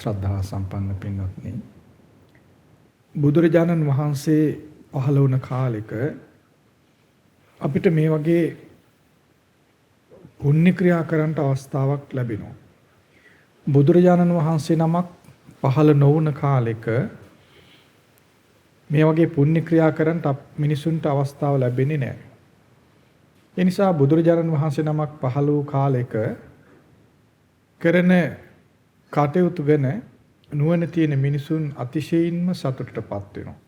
ශ්‍රද්ධා සම්පන්න පින්වත්නි, බුදුරජාණන් වහන්සේ පහළ වුණ කාලෙක අපිට මේ වගේ පුණ්‍ය ක්‍රියා කරන්න අවස්ථාවක් ලැබෙනවා. බුදුරජාණන් වහන්සේ නමක් පහළ නොවුණ කාලෙක මේ වගේ පුණ්‍ය ක්‍රියා කරන්න මිනිසුන්ට අවස්ථාව ලැබෙන්නේ නැහැ. ඒ නිසා බුදුරජාණන් වහන්සේ නමක් පහළ වූ කාලෙක කරන කටයුතු ගැන නුවණ තියෙන මිනිසුන් අතිශයින්ම සතුටටපත් වෙනවා.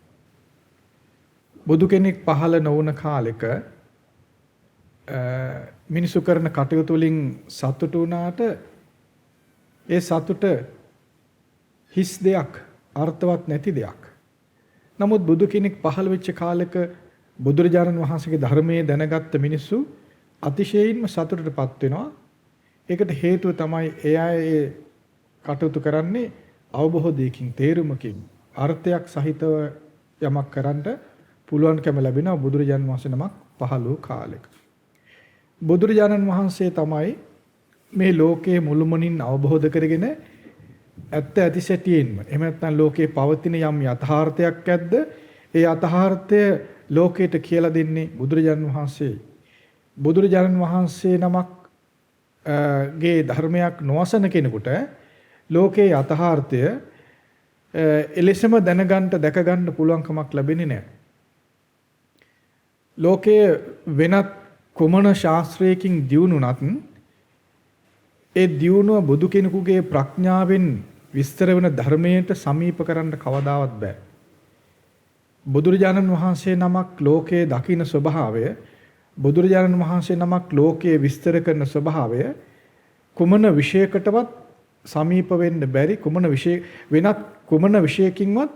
බුදු කෙනෙක් පහළ නොවුණ කාලෙක මිනිසු කරන කටයුතු වලින් සතුටු වුණාට ඒ සතුට හිස් දෙයක්, අර්ථවත් නැති දෙයක්. නමුත් බුදු කෙනෙක් පහළ වෙච්ච කාලෙක බුදුරජාණන් වහන්සේගේ ධර්මයේ දැනගත්ත මිනිස්සු අතිශයින්ම සතුටටපත් වෙනවා. ඒකට හේතුව තමයි ඒ අය කටයුතු කරන්නේ අවබෝධයකින්, තේරුමකින්, අර්ථයක් සහිතව යමක් කරන්න පුළුවන්කම ලැබෙනවා බුදුරජාණන් වහන්සේ නමක් පහළ වූ කාලෙක. බුදුරජාණන් වහන්සේ තමයි මේ ලෝකයේ මුළුමනින් අවබෝධ කරගෙන ඇත්ත ඇති සැටියෙන්ම, එහෙම නැත්නම් ලෝකයේ පවතින යම් යථාර්ථයක් ඇද්ද, ඒ යථාර්ථය ලෝකයට කියලා දෙන්නේ බුදුරජාණන් වහන්සේයි. බුදුරජාණන් වහන්සේ නමක් ගේ ධර්මයක් නොවසන කෙනෙකුට ලෝකේ යථාර්ථය එලෙසම දැනගන්න, දැකගන්න පුළුවන්කමක් ලැබෙන්නේ නැහැ. ලෝකයේ වෙනත් කුමන ශාස්ත්‍රයකින් දියුණුනත් ඒ දියුණුව බුදු කෙනෙකුගේ ප්‍රඥාවෙන් විස්තර වෙන ධර්මයට සමීප කරන්න කවදාවත් බෑ. බුදුරජාණන් වහන්සේ නමක් ලෝකයේ දකින්න ස්වභාවය, බුදුරජාණන් වහන්සේ නමක් ලෝකයේ විස්තර කරන ස්වභාවය කුමන විශේෂයකටවත් සමීප වෙන්න බැරි, වෙනත් කුමන විශේෂකින්වත්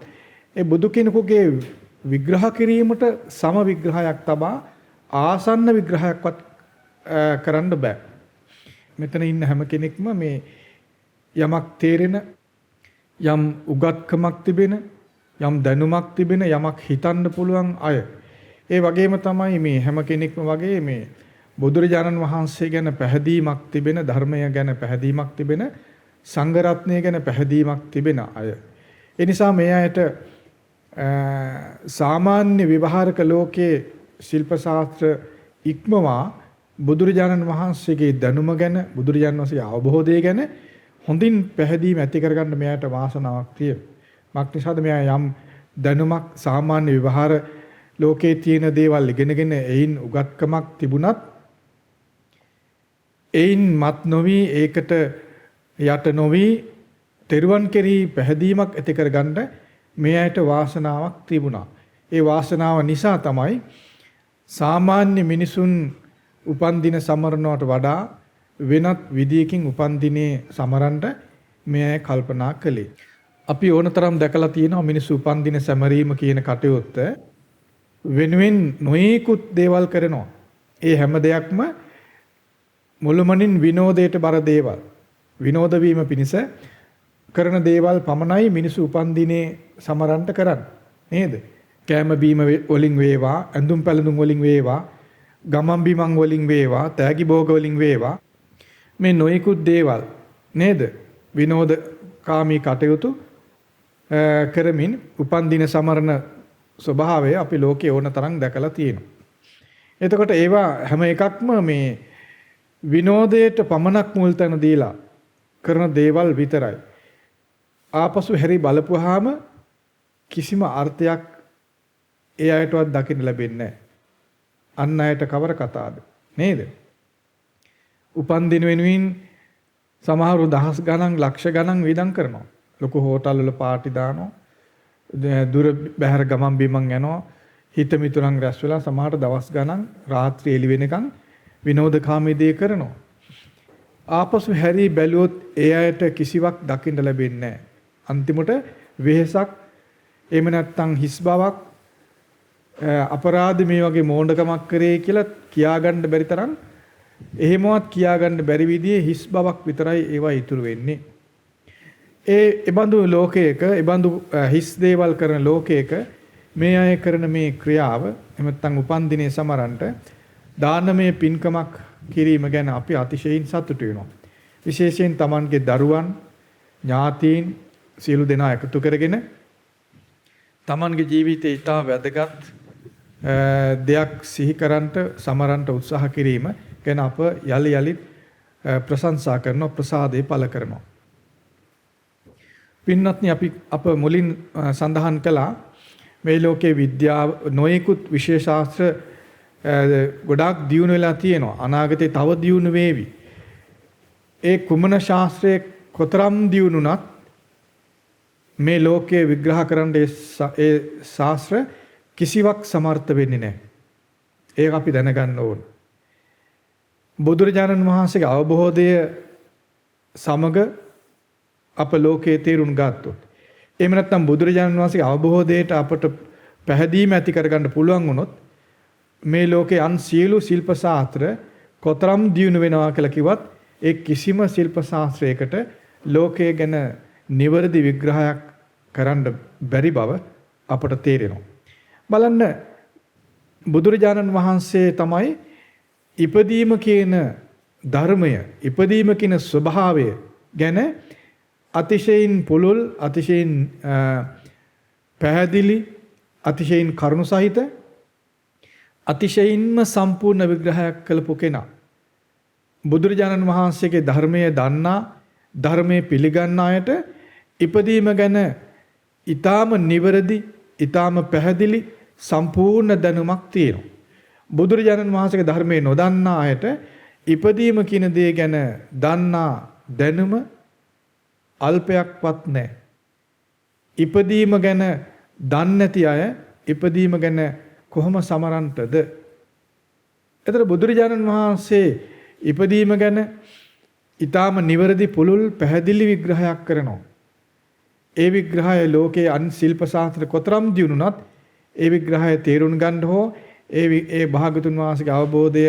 ඒ බුදු කෙනෙකුගේ විග්‍රහ කිරීමට සම විග්‍රහයක් තබා ආසන්න විග්‍රහයක්වත් කරන්න බෑ. මෙතන ඉන්න හැම කෙනෙක්ම මේ යමක් තේරෙන, යම් උගත්කමක් තිබෙන, යම් දැනුමක් තිබෙන, යමක් හිතන්න පුළුවන් අය. ඒ වගේම තමයි මේ හැම කෙනෙක්ම වගේ මේ බුදුරජාණන් වහන්සේ ගැන පැහැදීමක් තිබෙන, ධර්මය ගැන පැහැදීමක් තිබෙන, සංඝ රත්නය ගැන පැහැදීමක් තිබෙන අය. ඒ නිසා මේ අයට සාමාන්‍ය ව්‍යවහාරික ලෝකයේ ශිල්ප ශාස්ත්‍ර ඉක්මවා බුදුරජාණන් වහන්සේගේ දැනුම ගැන, බුදුරජාණන් වහන්සේගේ අවබෝධය ගැන හොඳින් පැහැදීම ඇති කරගන්න මෙයාට වාසනාවක් තියෙනවා. මක්නිසාද මෙයා යම් දැනුමක් සාමාන්‍ය ව්‍යවහාර ලෝකයේ තියෙන දේවල් ඉගෙනගෙන එයින් උගත්කමක් තිබුණත් එයින් මත් නොවි, ඒකට යට නොවි, තෙරුවන් කෙරෙහි පැහැදීමක් ඇති කරගන්න මෙයාට වාසනාවක් තිබුණා. ඒ වාසනාව නිසා තමයි සාමාන්‍ය මිනිසුන් උපන් දින සමරනවට වඩා වෙනත් විදියකින් උපන් දිනේ සමරන්න මෙයා කල්පනා කළේ. අපි ඕනතරම් දැකලා තියෙනවා මිනිස්සු උපන් දින සැමරීම කියන කටයුත්ත වෙනුවෙන් නොයෙකුත් දේවල් කරනවා. ඒ හැම දෙයක්ම මුළුමනින් විනෝදයට බර දේවල්. විනෝද වීම පිණිස කරන දේවල් පමණයි මිනිස්සු උපන් දිනේ සමරන්න කරන්නේ. නේද? කෑම බීම වලින් වේවා, ඇඳුම් පැළඳුම් වලින් වේවා, ගමන් බිමන් වලින් වේවා, තෑගි භෝග වලින් වේවා, මේ නොයෙකුත් දේවල් නේද? විනෝදකාමී කටයුතු කරමින් උපන් දින සමරන ස්වභාවය අපි ලෝකේ ඕන තරම් දැකලා තියෙනවා. එතකොට ඒවා හැම එකක්ම මේ විනෝදයට පමණක් මුල් තැන දීලා කරන දේවල් විතරයි. ආපසු හැරි බලපුවාම කිසිම අර්ථයක් ඒ අයටවත් දකින්න ලැබෙන්නේ නැහැ. අන් අයට කවර කතාවද නේද? උපන් දින වෙනුවෙන් සමහරු දහස් ගණන්, ලක්ෂ ගණන් වියදම් කරනවා. ලොකු හෝටල් වල පාටි දානවා. දුර බැහැර ගමන් බිමන් යනවා. හිත මිතුරන් රැස් වෙලා සමහර දවස් ගණන් රාත්‍රී එළි වෙනකන් විනෝදකාමී දේ කරනවා. ආපසු හැරි බැලුවොත් ඒ අයට කිසිවක් දකින්න ලැබෙන්නේ නැහැ. අන්තිමට වෙහසක්, එහෙම නැත්නම් හිස් බවක්, අපරාධ මේ වගේ මෝඩකමක් කරේ කියලා කියාගන්න බැරි තරම්, එහෙමවත් කියාගන්න බැරි විදිහේ හිස් බවක් විතරයි ඒවා ඉතුරු වෙන්නේ. එබඳු ලෝකයක, එබඳු හිස් දේවල් කරන ලෝකයක මේ අය කරන මේ ක්‍රියාව, එහෙම නැත්නම් උපන් දිනේ සමරන්ට දානමය පින්කමක් කිරීම ගැන අපි අතිශයින් සතුටු වෙනවා. විශේෂයෙන් Tamanගේ දරුවන්, ඥාතීන්, සියලු දෙනා එකතු කරගෙන තමන්ගේ ජීවිතේ ඉතා වැදගත් දෙයක් සිහි කරන්ට සමරන්ට උත්සාහ කිරීම ගැන අප යලි යලිත් ප්‍රශංසා කරනවා ප්‍රසාදේ පළ කරනවා. පින්වත්නි අප මුලින් සඳහන් කළා මේ ලෝකේ විද්‍යාව නොයෙකුත් විශේෂ ශාස්ත්‍ර ගොඩාක් දියුණු වෙලා තියෙනවා. අනාගතේ තව දියුණු වේවි. ඒ කුමන ශාස්ත්‍රයේ කොතරම් දියුණුණත් මේ ලෝකයේ විග්‍රහ කරන්න ඒ ශාස්ත්‍ර කිසිවක් සමර්ථ වෙන්නේ නැහැ. ඒක අපි දැනගන්න ඕන. බුදුරජාණන් වහන්සේගේ අවබෝධය සමග අප ලෝකයේ තේරුම් ගත්තොත් එහෙම නැත්නම් බුදුරජාණන් වහන්සේගේ අවබෝධයට අපට පැහැදීම ඇති කරගන්න පුළුවන් වුණොත් මේ ලෝකේ අන් සියලු ශිල්ප ශාස්ත්‍ර කොතරම් දියුණු වෙනවා කියලා කිව්වත් ඒ කිසිම ශිල්ප ශාස්ත්‍රයකට ලෝකයේ ගැන නිවැරදි විග්‍රහයක් කරන්න බැරි බව අපට තේරෙනවා. බලන්න බුදුරජාණන් වහන්සේ තමයි ඉපදීම කියන ධර්මය, ඉපදීම කියන ස්වභාවය ගැන අතිශයින් පුළුල්, අතිශයින් පැහැදිලි, අතිශයින් කරුණු සහිත, අතිශයින්ම සම්පූර්ණ විග්‍රහයක් කළපු කෙනා. බුදුරජාණන් වහන්සේගේ ධර්මය දන්නා, ධර්මයේ පිළිගන්න අයට ඉපදීම ගැන ඊටාම නිවැරදි, ඊටාම පැහැදිලි සම්පූර්ණ දැනුමක් තියෙනවා. බුදුරජාණන් වහන්සේගේ ධර්මයේ නොදන්නා අයට ඉපදීම කියන දේ ගැන දන්නා දැනුම අල්පයක්වත් නැහැ. ඉපදීම ගැන දන්නේ නැති අය ඉපදීම ගැන කොහොම සමරන්නද? එතන බුදුරජාණන් වහන්සේ ඉපදීම ගැන ඊටාම නිවැරදි පුළුල් පැහැදිලි විග්‍රහයක් කරනවා. ඒ විග්‍රහය ලෝකයේ අන් ශිල්ප ශාස්ත්‍ර කොතරම් දියුණුනත් ඒ විග්‍රහය තේරුම් ගන්න හෝ ඒ භාගතුන් වහන්සේගේ අවබෝධය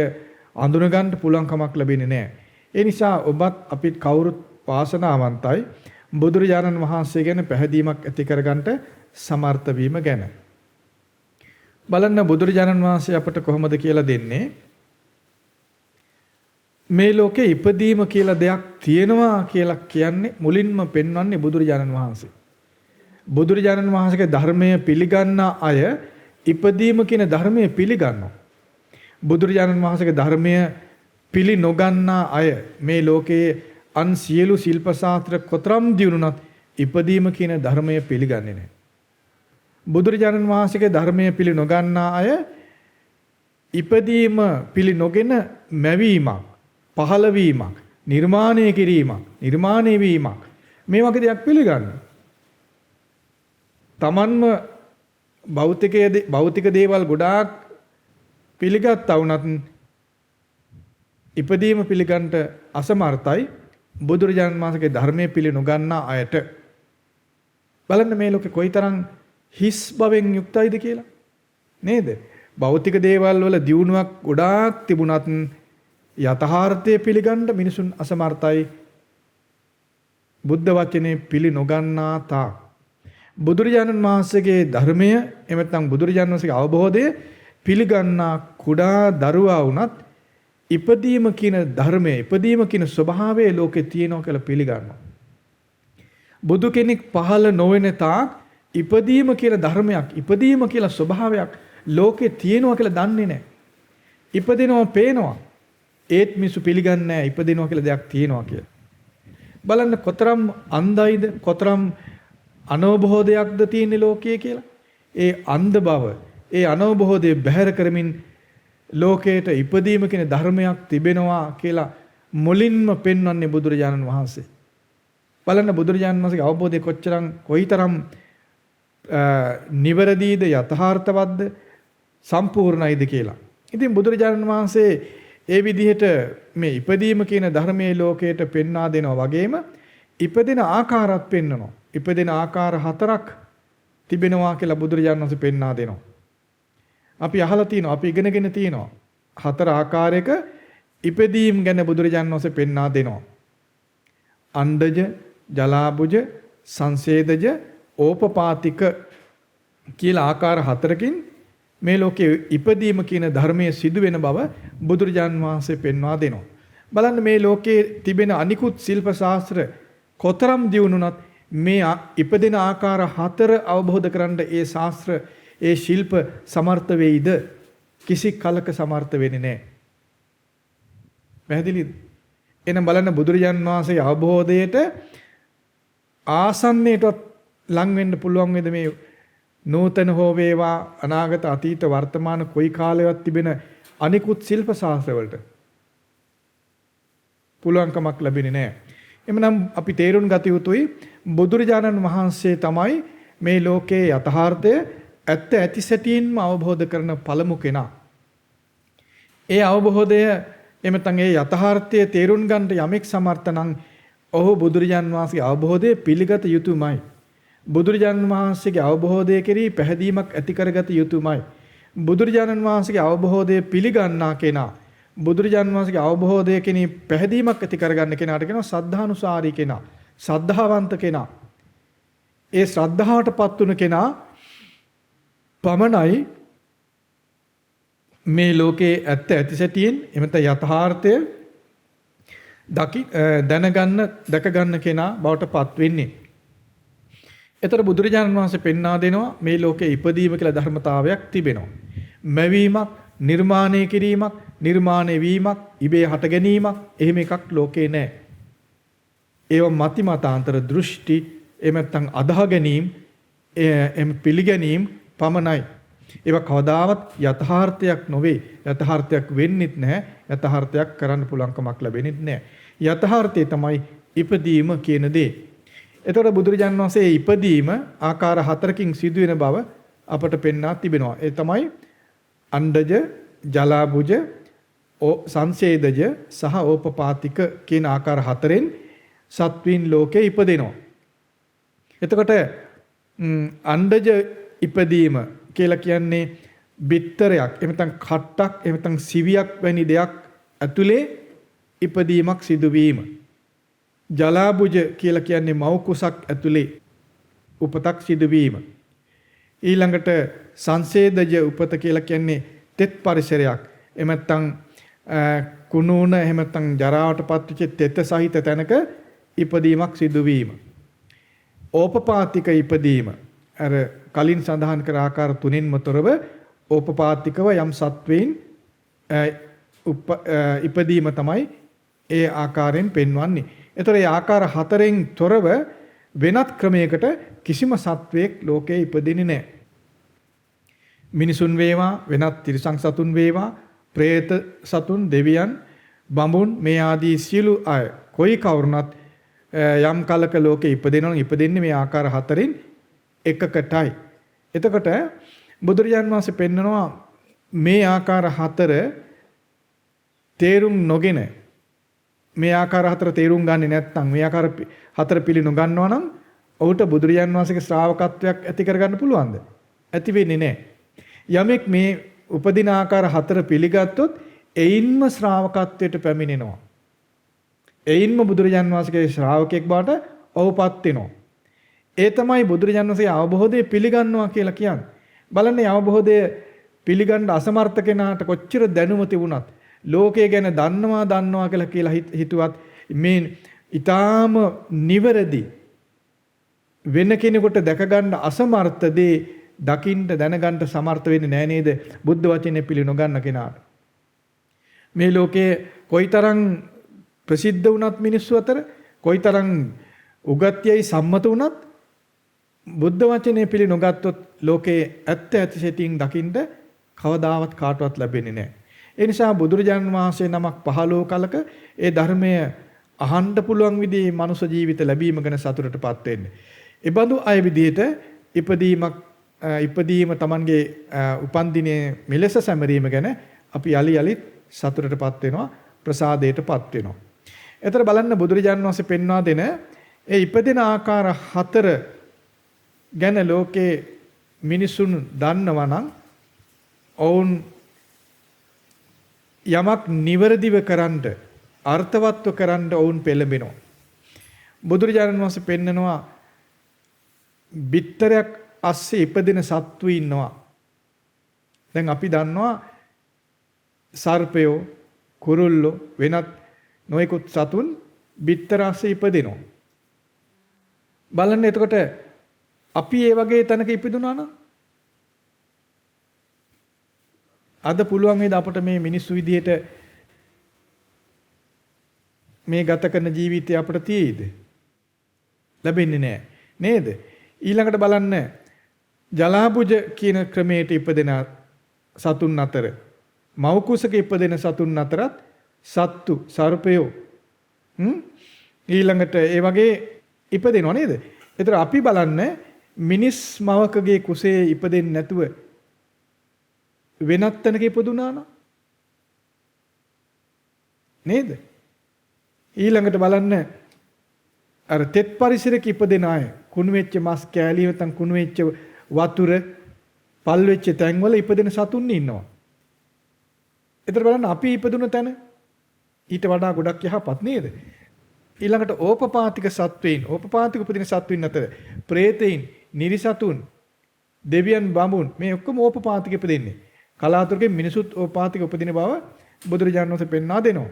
අඳුන ගන්න පුළුවන් කමක් ලැබෙන්නේ නැහැ. ඒ නිසා ඔබත් අපිත් කවුරුත් වාසනාවන්තයි බුදුරජාණන් වහන්සේ ගැන පැහැදීමක් ඇති කරගන්නට සමර්ථ වීම ගැන. බලන්න බුදුරජාණන් වහන්සේ අපට කොහොමද කියලා දෙන්නේ? මේ ලෝකේ ඉපදීම කියලා දෙයක් තියෙනවා කියලා කියන්නේ මුලින්ම පෙන්වන්නේ බුදුරජාණන් වහන්සේ. බුදුරජාණන් වහන්සේගේ ධර්මය පිළිගන්න අය ඉපදීම කියන ධර්මය පිළිගන්නවා. බුදුරජාණන් වහන්සේගේ ධර්මය පිළි නොගන්නා අය මේ ලෝකයේ අන් සියලු ශිල්ප ශාස්ත්‍ර කොතරම් දියුණුනත් ඉපදීම කියන ධර්මය පිළිගන්නේ නැහැ. බුදුරජාණන් වහන්සේගේ ධර්මය පිළි නොගන්නා අය ඉපදීම පිළි නොගෙන මැවීමක්, පහළවීමක්, නිර්මාණය කිරීමක්, නිර්මාණය වීමක් මේ වගේ දෙයක් පිළිගන්නවා. තමන්ම භෞතික දේවල් ගොඩාක් පිළිගත්තා වුණත් ඉපදීම පිළිගන්නට අසමර්ථයි බුදුරජාණන් වහන්සේගේ ධර්මයේ පිළි නොගන්නා අයට. බලන්න මේ ලෝකේ කොයිතරම් හිස් බවෙන් යුක්තයිද කියලා. නේද? භෞතික දේවල් වල දියුණුවක් ගොඩාක් තිබුණත් යථාර්ථය පිළිගන්න මිනිසුන් අසමර්ථයි බුද්ධ වචනේ පිළි නොගන්නා තාක්. බුදුරජාණන් වහන්සේගේ ධර්මය එහෙම නැත්නම් බුදුරජාණන් වහන්සේගේ අවබෝධය පිළිගන්නා කුඩා දරුවා වුණත් ඉපදීම කියන ධර්මය, ඉපදීම කියන ස්වභාවය ලෝකේ තියෙනවා කියලා පිළිගන්නවා. බුදු කෙනෙක් පහළ නොවන තාක් ඉපදීම කියලා ධර්මයක්, ඉපදීම කියලා ස්වභාවයක් ලෝකේ තියෙනවා කියලා දන්නේ නැහැ. ඉපදිනවා පේනවා. ඒත් මිනිස්සු පිළිගන්නේ නැහැ ඉපදිනවා කියලා දෙයක් තියෙනවා කියලා. බලන්න කොතරම් අන්ධයිද, කොතරම් අනවබෝධයක්ද තියෙන්නේ ලෝකයේ කියලා. ඒ අන්ධ බව, ඒ අනවබෝධය බැහැර කරමින් ලෝකයට ඉපදීම කියන ධර්මයක් තිබෙනවා කියලා මුලින්ම පෙන්වන්නේ බුදුරජාණන් වහන්සේ. බලන්න බුදුරජාණන් වහන්සේගේ අවබෝධය කොයිතරම් නිවැරදිද, යථාර්ථවත්ද, සම්පූර්ණයිද කියලා. ඉතින් බුදුරජාණන් වහන්සේ ඒ විදිහට මේ ඉපදීම කියන ධර්මයේ ලෝකයට පෙන්වා දෙනවා වගේම ඉපදෙන ආකාරات පෙන්වනවා. ඉපදෙන ආකාර 4ක් තිබෙනවා කියලා බුදුරජාණන් වහන්සේ පෙන්වා දෙනවා. අපි අහලා තියෙනවා, අපි ඉගෙනගෙන තියෙනවා. 4 ආකාරයක ඉපදීම් ගැන බුදුරජාණන් වහන්සේ පෙන්වා දෙනවා. අණ්ඩජ, ජලාබුජ, සංසේදජ, ඕපපාතික කියලා ආකාර 4කින් මේ ලෝකයේ ඉපදීම කියන ධර්මයේ සිදු වෙන බව බුදුරජාණන් වහන්සේ පෙන්වා දෙනවා. බලන්න මේ ලෝකයේ තිබෙන අනිකුත් ශිල්ප ශාස්ත්‍ර කොතරම් දියුණුනත් මේ ඉපදෙන ආකාර 4 අවබෝධ කරන්න ඒ ශාස්ත්‍ර ඒ ශිල්ප සමර්ථ වෙයිද? කිසි කලක සමර්ථ වෙන්නේ නැහැ. පැහැදිලිද? එනම් බලන්න බුදුරජාන් වහන්සේ අවබෝධයට ආසන්නයටවත් ලං වෙන්න පුළුවන් වේද මේ නූතන හෝ වේවා අනාගත අතීත වර්තමාන කොයි කාලයවත් තිබෙන අනිකුත් ශිල්ප ශාස්ත්‍රවලට පුළුවන්කමක් ලැබෙන්නේ නැහැ. එමනම් අපි තේරුම් ගත යුතුයි බුදුරජාණන් වහන්සේ තමයි මේ ලෝකයේ යථාර්ථය ඇත්ත ඇති සැටියෙන්ම අවබෝධ කරන පළමු කෙනා. ඒ අවබෝධය එමෙතන් ඒ යථාර්ථය තේරුම් ගන්නට යමෙක් සමර්ථ නම් ඔහු බුදුරජාණන් වහන්සේගේ අවබෝධය පිළිගත යුතුමයි. බුදුරජාණන් වහන්සේගේ අවබෝධය කෙරෙහි පැහැදීමක් ඇති කරගත යුතුමයි. බුදුරජාණන් වහන්සේගේ අවබෝධය පිළිගන්නා කෙනා බුදුරජාණන් වහන්සේගේ අවබෝධය කෙනී පැහැදීමක් ඇති කරගන්න කෙනාට කියනවා සද්ධානුසාරී කෙනා, සද්ධාවන්ත කෙනා. ඒ ශ්‍රද්ධාවටපත් වුණ කෙනා පමණයි මේ ලෝකේ ඇත්ත ඇති සැටියෙන් එමෙත යථාර්ථය දැනගන්න දැක ගන්න කෙනා බවට පත් වෙන්නේ. ඒතර බුදුරජාණන් වහන්සේ පෙන්වා දෙනවා මේ ලෝකේ ඉපදීම කියලා ධර්මතාවයක් තිබෙනවා. මැවීමක්, නිර්මාණය කිරීමක්, නිර්මාණය වීමක්, ඉබේ හට ගැනීමක් එහෙම එකක් ලෝකේ නැහැ. ඒව මති මතාන්තර දෘෂ්ටි එමෙත්තන් අදාහ ගැනීම එම් පිළිගැනීම පමණයි. ඒවා කවදාවත් යථාර්ථයක් නොවේ. යථාර්ථයක් වෙන්නෙත් නැහැ. යථාර්ථයක් කරන්න පුළුවන්කමක් ලැබෙන්නෙත් නැහැ. යථාර්ථය තමයි ඉපදීම කියන දේ. එතකොට බුදුරජාණන් වහන්සේ ඉපදීම ආකාර 4කින් සිදුවෙන බව අපට පෙන්වා තිබෙනවා. ඒ තමයි අණ්ඩජ, ජලාබුජ, සංසේදජ සහ ඕපපාතික කියන ආකාර 4ෙන් සත්වීන් ලෝකේ ඉපදෙනවා. එතකොට අණ්ඩජ ඉපදීම කියලා කියන්නේ බිත්තරයක්, එහෙම කට්ටක්, එහෙම සිවියක් වැනි දෙයක් ඇතුලේ ඉපදීමක් සිදුවීම. ජලාබුජ කියලා කියන්නේ මව් කුසක් ඇතුලේ උපතක් සිදුවීම. ඊළඟට සංසේදජ උපත කියලා කියන්නේ තෙත් පරිසරයක්. එහෙම නැත්නම් කුණුන එහෙම නැත්නම් ජරාවටපත් වෙච්ච තෙත සහිත තැනක ඉපදීමක් සිදුවීම. ඕපපාතික ඉපදීම අර කලින් සඳහන් කර ආකාර තුනෙන්ම තොරව ඕපපාතිකව යම් සත්වයින් ඉපදීම තමයි ඒ ආකාරයෙන් පෙන්වන්නේ. ඒතර ඒ ආකාර 4න් තොරව වෙනත් ක්‍රමයකට කිසිම සත්වයක් ලෝකේ ඉපදින්නේ නැහැ. මිනිසුන් වේවා, වෙනත් තිරිසන් සතුන් වේවා, പ്രേත සතුන්, දෙවියන්, බඹුන් මේ ආදී සියලු අය කොයි කවුරුණත් යම් කලක ලෝකේ ඉපදෙනවා නම් ඉපදෙන්නේ මේ ආකාර 4න් එකකටයි. එතකොට බුදුරජාන් වහන්සේ පෙන්නනවා මේ ආකාර 4 තේරුම් නොගෙන මේ ආකාර 4 තේරුම් ගන්නේ නැත්නම් මේ ආකාර 4 පිළි නොගන්නවා නම් ඔහුට බුදුරජාන් වහන්සේගේ ශ්‍රාවකත්වයක් ඇති කරගන්න පුළුවන්ද? ඇති වෙන්නේ නැහැ. යමෙක් මේ උපදින ආකාර 4 පිළිගත්තොත් එයින්ම ශ්‍රාවකත්වයට පැමිණෙනවා. එයින්ම බුදුරජාන් වහන්සේගේ ශ්‍රාවකෙක් බවට ඔහුපත් වෙනවා. ඒ තමයි බුදුරජාන් වහන්සේ අවබෝධය පිළිගන්නවා කියලා කියන්නේ. බලන්න අවබෝධය පිළිගන්න අසමර්ථ කෙනාට කොච්චර දැනුම තිබුණත් ලෝකය ගැන දන්නවා කියලා හිතුවත් මේ ඊටාම නිවැරදි වෙන කෙනෙකුට දැක ගන්න අසමර්ථ දේ දකින්න දැනගන්න සමර්ථ වෙන්නේ නැහැ නේද? බුද්ධ වචනේ පිළි නොගන්න කෙනාට. මේ ලෝකයේ කොයිතරම් ප්‍රසිද්ධ වුණත් මිනිස්සු අතර කොයිතරම් උගත්යයි සම්මත වුණත් බුද්ධ වචනේ පිළි නොගත්තොත් ලෝකයේ ඇත්ත ඇති සැටියෙන් දකින්න කවදාවත් කාටවත් ලැබෙන්නේ නැහැ. ඒ නිසා බුදුරජාණන් වහන්සේ නමක් 15 කලක ඒ ධර්මය අහන්න පුළුවන් විදිහේ මනුෂ්‍ය ජීවිත ලැබීම ගැන සතුටටපත් වෙන්නේ. ඒ බඳු අය විදිහට ඉපදීම Tamanගේ උපන් දිනේ මෙලෙස සැමරීම ගැන අපි යලිත් සතුටටපත් වෙනවා, ප්‍රසාදයටපත් වෙනවා. ඒතර බලන්න බුදුරජාණන් වහන්සේ පෙන්වා දෙන ඒ ඉපදෙන ආකාර 4 ගැන ලෝකේ මිනිසුන් දන්නවා නම් ඔවුන් යමක් නිවැරදිව කරන්න, අර්ථවත්ව කරන්න ඔවුන් පෙළඹෙනවා. බුදුරජාණන් වහන්සේ පෙන්නනවා බිත්තරයක් අස්සේ ඉපදෙන සත්තු ඉන්නවා. දැන් අපි දන්නවා සර්පයෝ, කුරුල්ලෝ වෙනත් නොයෙකුත් සතුන් බිත්තර අස්සේ ඉපදෙනවා. බලන්න එතකොට අපි ඒ වගේ තැනක ඉපදුනා නම් අද පුළුවන් වේද අපට මේ මිනිස්සු විදිහට මේ ගත කරන ජීවිතය අපට තියෙයිද? ලැබෙන්නේ නැහැ නේද? ඊළඟට බලන්න ජලාබුජ කියන ක්‍රමයට ඉපදෙන සතුන් අතර මව් කුසක ඉපදෙන සතුන් අතරත් සත්තු සර්පයෝ ඊළඟට ඒ වගේ ඉපදෙනව නේද? ඒතර අපි බලන්න මිනිස් මවකගේ කුසේ ඉපදෙන්නේ නැතුව වෙනත් තැනක ඉපදුනා නේද? ඊළඟට බලන්න අර තෙත් පරිසරයක ඉපදෙන අය කුණු වෙච්ච මස් කෑලි නැත්නම් කුණු වෙච්ච වතුර පල් වෙච්ච තැන්වල ඉපදෙන සතුන් ඉන්නවා. ඒතර බලන්න අපි ඉපදුන තැන ඊට වඩා ගොඩක් යහපත් නේද? ඊළඟට ඕපපාතික සත්වයින් ඕපපාතික උපදින සත්වයින් අතර ප්‍රේතයින් නිරිසතුන් දෙවියන් බඹුන් මේ ඔක්කොම ඕපපාතික ඉපදෙන්නේ. කලාතුරකින් මිනිසුත් ඕපපාතික උපදින බව බුදුරජාණන් වහන්සේ පෙන්වා දෙනවා.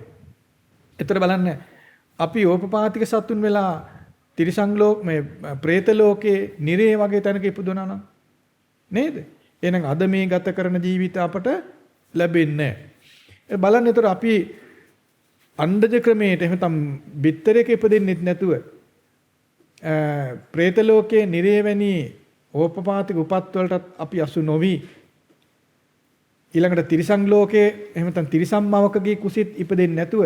ඒතර බලන්න අපි ඕපපාතික සතුන් වෙලා තිරිසන් ලෝක මේ പ്രേත ලෝකේ නිරේ වගේ තැනක ඉපදුනා නම් නේද? එහෙනම් අද මේ ගත කරන ජීවිත අපට ලැබෙන්නේ නැහැ. බලන්න ඒතර අපි අණ්ඩජ ක්‍රමයට එහෙම තම් බිත්තරයක ඉපදෙන්නෙත් නැතුව പ്രേත ලෝකේ නිරේ වැනි ඕපපාතික උපත් වලටත් අපි අසු නොවි ඊළඟට තිරිසන් ලෝකේ එහෙම තම් තිරිසන් මවකගේ කුසෙත් ඉපදෙන්නේ නැතුව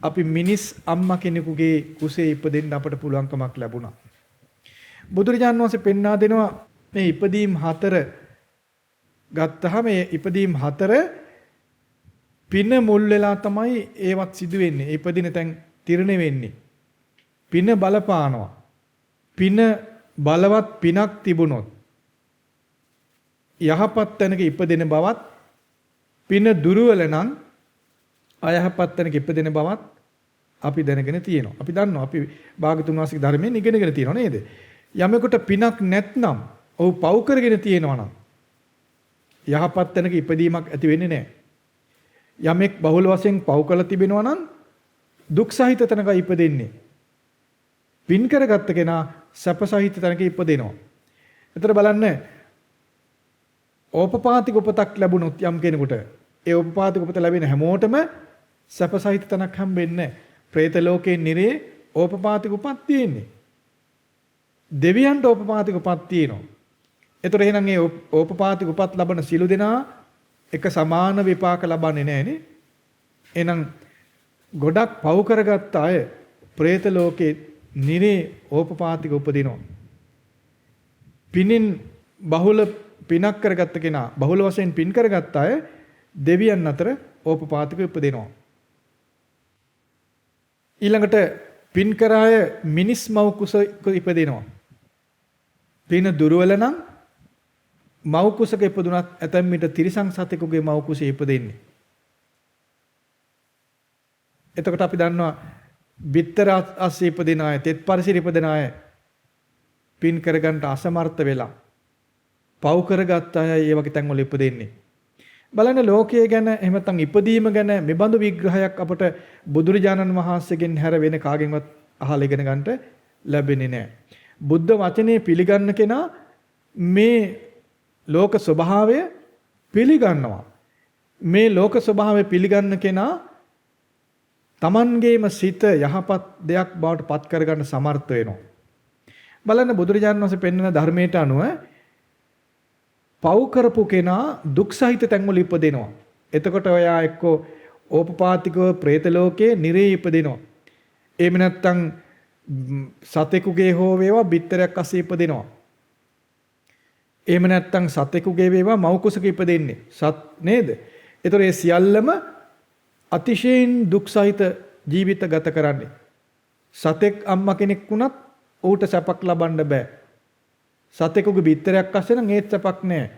අපි මිනිස් අම්මා කෙනෙකුගේ කුසේ ඉපදෙන්න අපට පුළුවන්කමක් ලැබුණා. බුදුරජාණන් වහන්සේ පෙන්වා දෙනවා මේ ඉපදීම් 4 ගත්තහම මේ ඉපදීම් 4 පින මුල් වෙලා තමයි ඒවත් සිදු වෙන්නේ. ඉපදින තැන් තිරණය වෙන්නේ. පින බලපානවා. පින බලවත් පිනක් තිබුණොත් යහපත් තැනක ඉපදෙන බවත් පින දුර්වල නම් අයහපත් තැනක ඉපදෙන බවත් අපි දැනගෙන තියෙනවා. අපි දන්නවා අපි භාගතුන් වහන්සේගේ ධර්මයෙන් ඉගෙනගෙන තියෙනවා නේද? යමෙකුට පිනක් නැත්නම් ඔහු පව් කරගෙන තියෙනවා නම් යහපත් තැනක ඉපදීමක් ඇති වෙන්නේ නැහැ. යමෙක් බහුල වශයෙන් පව් කළ තිබෙනවා නම් දුක් සහිත තැනක ඉපදෙන්නේ. පින් කරගත්ත කෙනා සැප සහිත තැනක ඉපදෙනවා. ඒතර බලන්න ඕපපාතික උපතක් ලැබුණොත් යම් කෙනෙකුට ඒ ඕපපාතික උපත ලැබෙන හැමෝටම සැප සහිත තැනක් හම්බෙන්නේ නැහැ. പ്രേත ලෝකේ නිරේ ඕපපාතික උපත් තියෙන්නේ. දෙවියන්ට ඕපපාතික උපත් තියෙනවා. ඒතර එහෙනම් ඒ ඕපපාතික උපත් ලබන සිළු දෙනා එක සමාන විපාක ලබන්නේ නැහනේ. එහෙනම් ගොඩක් පව් කරගත්ත අය പ്രേත ලෝකේ නිරේ ඕපපාතික උපදිනවා. පිනින් බහුල පිනක් කරගත්ත කෙනා බහුල වශයෙන් පින් කරගත්ත අය දෙවියන් අතර ඕපපාතික උපදිනවා. ඊළඟට පින් කරාය මිනිස් මව් කුසක ඉපදිනවා. පින දුර්වල නම් මව් කුසක ඉපදුනත් ඇතැම් විට තිරිසන් සතෙකුගේ මව් කුසේ ඉපදෙන්නේ. එතකොට අපි දන්නවා බිත්තර අස්සේ ඉපදින අය, තෙත් පරිසර ඉපදින අය පින් කරගන්න අසමර්ථ වෙලා පව් කරගත් අය ඒ වගේ තැන්වල ඉපදෙන්නේ. බලන්න ලෝකයේ ගැන එහෙම නැත්නම් ඉපදීම ගැන මෙබඳු විග්‍රහයක් අපට බුදුරජාණන් වහන්සේගෙන් හැර වෙන කාගෙන්වත් අහලා ඉගෙන ගන්නට ලැබෙන්නේ නැහැ. බුද්ධ වචනේ පිළිගන්න කෙනා මේ ලෝක ස්වභාවය පිළිගන්නවා. මේ ලෝක ස්වභාවය පිළිගන්න කෙනා Tamangeema සිත යහපත් දෙයක් බවට පත් කරගන්න සමර්ථ වෙනවා. බලන්න බුදුරජාණන් වහන්සේ පෙන්වන ධර්මයට අනුව පව් කරපු කෙනා දුක් සහිත තැන්වල ඉපදෙනවා. එතකොට ඔයා එක්කෝ ඕපපාතිකව പ്രേත ලෝකේ නිරේ ඉපදෙනවා. එහෙම නැත්නම් සතෙකුගේ හෝ වේවා බිත්තරයක් අස්සේ ඉපදෙනවා. එහෙම නැත්නම් සතෙකුගේ වේවා මව් කුසක ඉපදෙන්නේ. නේද? ඒතර ඒ සියල්ලම අතිශයින් දුක් සහිත ජීවිත ගත කරන්නේ. සතෙක් අම්මා කෙනෙක් වුණත් ඌට සැපක් ලබන්න බෑ. සතෙකුගේ බිත්තරයක් අස්සේ නම් ඒත් සැපක් නෑ.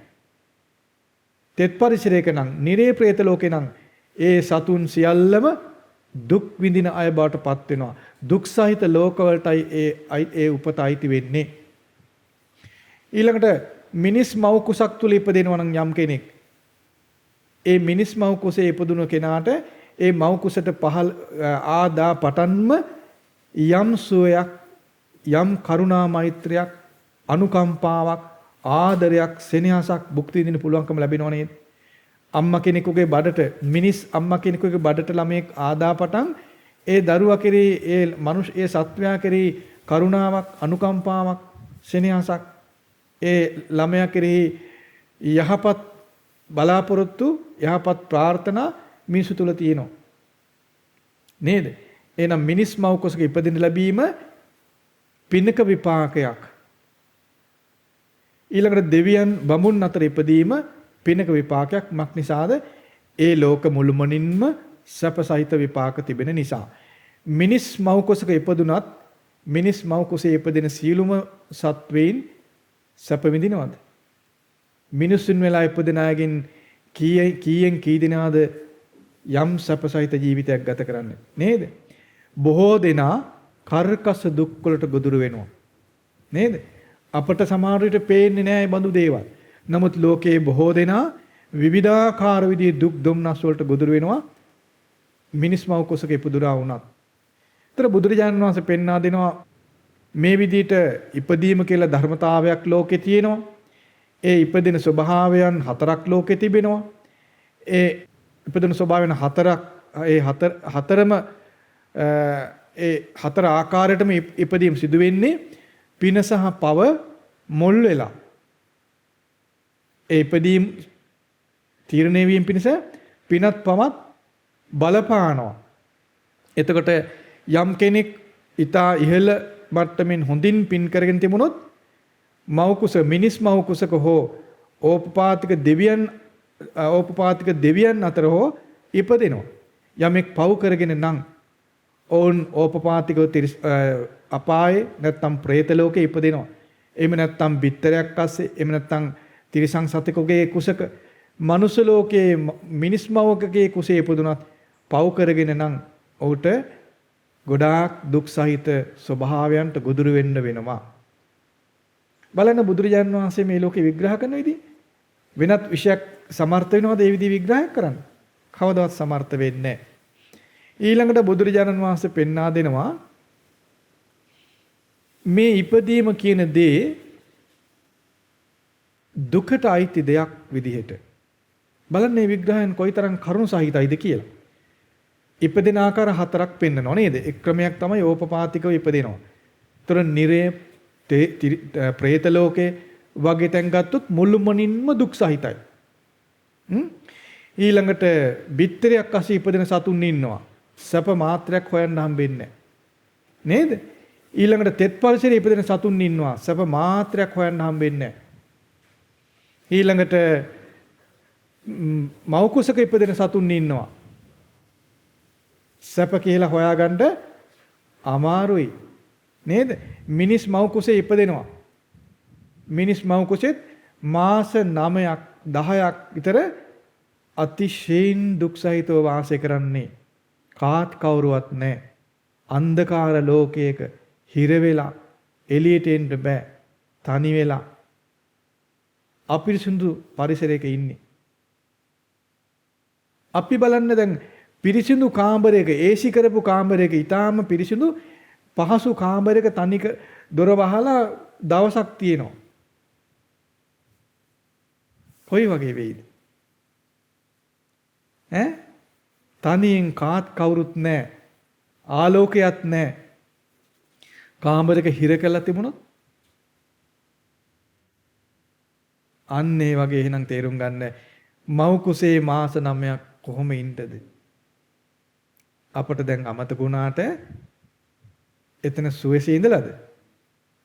තෙත් පරිසරයක නම් නිරේ പ്രേත ලෝකේ නම් ඒ සතුන් සියල්ලම දුක් විඳින අය බවට පත් වෙනවා. දුක් සහිත ලෝකවලටයි ඒ උපත අයිති වෙන්නේ. ඊළඟට මිනිස් මව් කුසක් තුල ඉපදෙනවා නම් යම් කෙනෙක් ඒ මිනිස් මව් කුසේ ඉපදුණු කෙනාට ඒ මව් කුසට පහළ ආදා පටන්ම යම් සුවයක් යම් කරුණා මෛත්‍රියක්, අනුකම්පාවක්, ආදරයක්, සෙනෙහසක් භුක්ති විඳින්න පුළුවන්කම ලැබෙනව නේද? අම්මා කෙනෙකුගේ බඩට මිනිස් අම්මා කෙනෙකුගේ බඩට ළමයෙක් ආදාපටන් ඒ දරුවා කෙරෙහි ඒ සත්වයා කෙරෙහි කරුණාවක්, අනුකම්පාවක්, සෙනෙහසක් ඒ ළමයා කෙරෙහි යහපත් බලාපොරොත්තු, යහපත් ප්‍රාර්ථනා මිනිසු තුල තියෙනවා නේද? එහෙනම් මිනිස් මව් කුසක ඉපදෙන්න ලැබීම පිනක විපාකයක්. ඊළඟට දෙවියන් බඹුන් අතර ඉපදීම පිනක විපාකයක්. මක් නිසාද? ඒ ලෝක මුළුමනින්ම සැපසහිත විපාක තිබෙන නිසා. මිනිස් මව් කුසක ඉපදුනත් මිනිස් මව් කුසේ ඉපදෙන සියලුම සත්වයින් සැප විඳිනවද? මිනිසුන් වෙලා ඉපදෙන අයගෙන් කීයෙන් කී දෙනාද යම් සැපසහිත ජීවිතයක් ගත කරන්නේ නේද? බොහෝ දෙනා කර්කස දුක් වලට ගොදුරු වෙනවා නේද? අපට සමහර විට පේන්නේ නැහැ මේ බඳු දේවල්. නමුත් ලෝකයේ බොහෝ දෙනා විවිධාකාර විදිහේ දුක් දුම්නස් වලට ගොදුරු වෙනවා මිනිස් මව් කුසක ඉපදුනා වුණත්. ඒතර බුදුරජාණන් වහන්සේ පෙන්වා දෙනවා මේ විදිහට ඉපදීම කියලා ධර්මතාවයක් ලෝකේ තියෙනවා. ඒ ඉපදින ස්වභාවයන් හතරක් ලෝකේ තිබෙනවා. ඒ ඉපදින ස්වභාවයන් හතරක් හතරම ඒ හතර ආකාරයටම ඉපදීම සිදු වෙන්නේ පින සහ පව මොල් වෙලා. ඒ ඉපදීම් තීරණය වීම පිණිස පිනත් පවත් බලපානවා. එතකොට යම් කෙනෙක් ඊතා ඉහළ මට්ටමින් හොඳින් පින් කරගෙන තිබුණොත් මව් කුස මිනිස් මව් කුසක හෝ ඕපපාතික දෙවියන් අතර හෝ ඉපදෙනවා. යමෙක් පව් කරගෙන නම් ඔවුන් ඕපපාතිකව අපායේ නැත්තම් പ്രേත ලෝකේ ඉපදෙනවා. එහෙම නැත්තම් බිත්තරයක් අස්සේ, එහෙම නැත්තම් තිරිසන් සතෙකුගේ කුසක, මනුෂ්‍ය ලෝකයේ මිනිස් මවකගේ කුසේ ඉපදුනත් පව් කරගෙන නම් ඔහුට ගොඩාක් දුක් සහිත ස්වභාවයන්ට ගොදුරු වෙන්න වෙනවා. බලන්න බුදුරජාණන් වහන්සේ මේ ලෝකේ විග්‍රහ කරන විදිහ වෙනත් විෂයක් සමර්ථ වෙනවද ඒ විදිහ විග්‍රහයක් කරන්න? කවදාවත් සමර්ථ වෙන්නේ නැහැ. ඊළඟට බුදුරජාණන් වහන්සේ පෙන්වා දෙනවා මේ ඉපදීම කියන දේ දුකට අයිති දෙයක් විදිහට. බලන්න මේ විග්‍රහයන් කොයිතරම් කරුණ සහිතයිද කියලා. ඉපදෙන ආකාර හතරක් පෙන්නනවා නේද? එක් ක්‍රමයක් තමයි ඕපපාතිකව ඉපදෙනවා. ඒතර නිරේ പ്രേත ලෝකේ වගේ තැන් ගත්තොත් මුළුමනින්ම දුක් සහිතයි. ඊළඟට බිත්තරයක් අස්සේ ඉපදෙන සතුන් ඉන්නවා. සැප මාත්‍රයක් හොයන්න හම්බෙන්නේ නේද? ඊළඟට තෙත් පරිසරයේ ඉපදෙන සතුන් ඉන්නවා. සැප මාත්‍රයක් හොයන්න හම්බෙන්නේ ඊළඟට මව් කුසක ඉපදෙන සතුන් ඉන්නවා. සැප කියලා හොයාගන්න අමාරුයි නේද? මිනිස් මව් කුසේ ඉපදෙනවා. මිනිස් මව් කුසෙත් මාස 9ක් 10ක් විතර අතිශයින් දුක් සහිතව වාසය කරන්නේ. කාත් කවුරුවත් නැහැ. අන්ධකාර ලෝකයක හිර වෙලා එළියට එන්න බෑ. තනි වෙලා අපිරිසුදු පරිසරයක ඉන්නේ. අපි බලන්න දැන් පිරිසිදු කාමරයක ඒසි කරපු කාමරයක ඊටාම පිරිසිදු පහසු කාමරයක තනික දොර වහලා දවසක් තියෙනවා. කොයි වගේ වෙයිද? තනියෙන් කාත් කවුරුත් නැහැ. ආලෝකයක් නැහැ. කාමරයක හිර කරලා තිබුණොත් අන්න ඒ වගේ එහෙනම් තේරුම් ගන්න මව් කුසේ මාස 9ක් කොහොම ඉන්නද? අපට දැන් අමතක වුණාට එතන සුවසේ ඉඳලාද?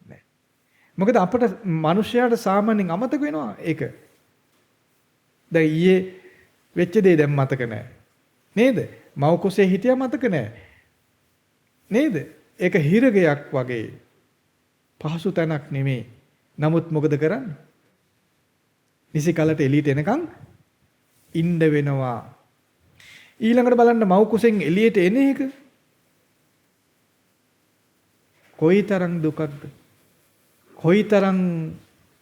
නැහැ. මොකද අපට මිනිස්යාට සාමාන්‍යයෙන් අමතක වෙනවා ඒක. දැන් ඊයේ වෙච්ච දේ දැන් මතක නැහැ. නේද? මව් කුසේ හිටියා මතක නැහැ. නේද? ඒක හිරගයක් වගේ පහසු තැනක් නෙමෙයි. නමුත් මොකද කරන්නේ? නිසි කලට එළියට එනකන් ඉන්න වෙනවා. ඊළඟට බලන්න මව් කුසෙන් එළියට එන එක කොයිතරම් දුකක්ද? කොයිතරම්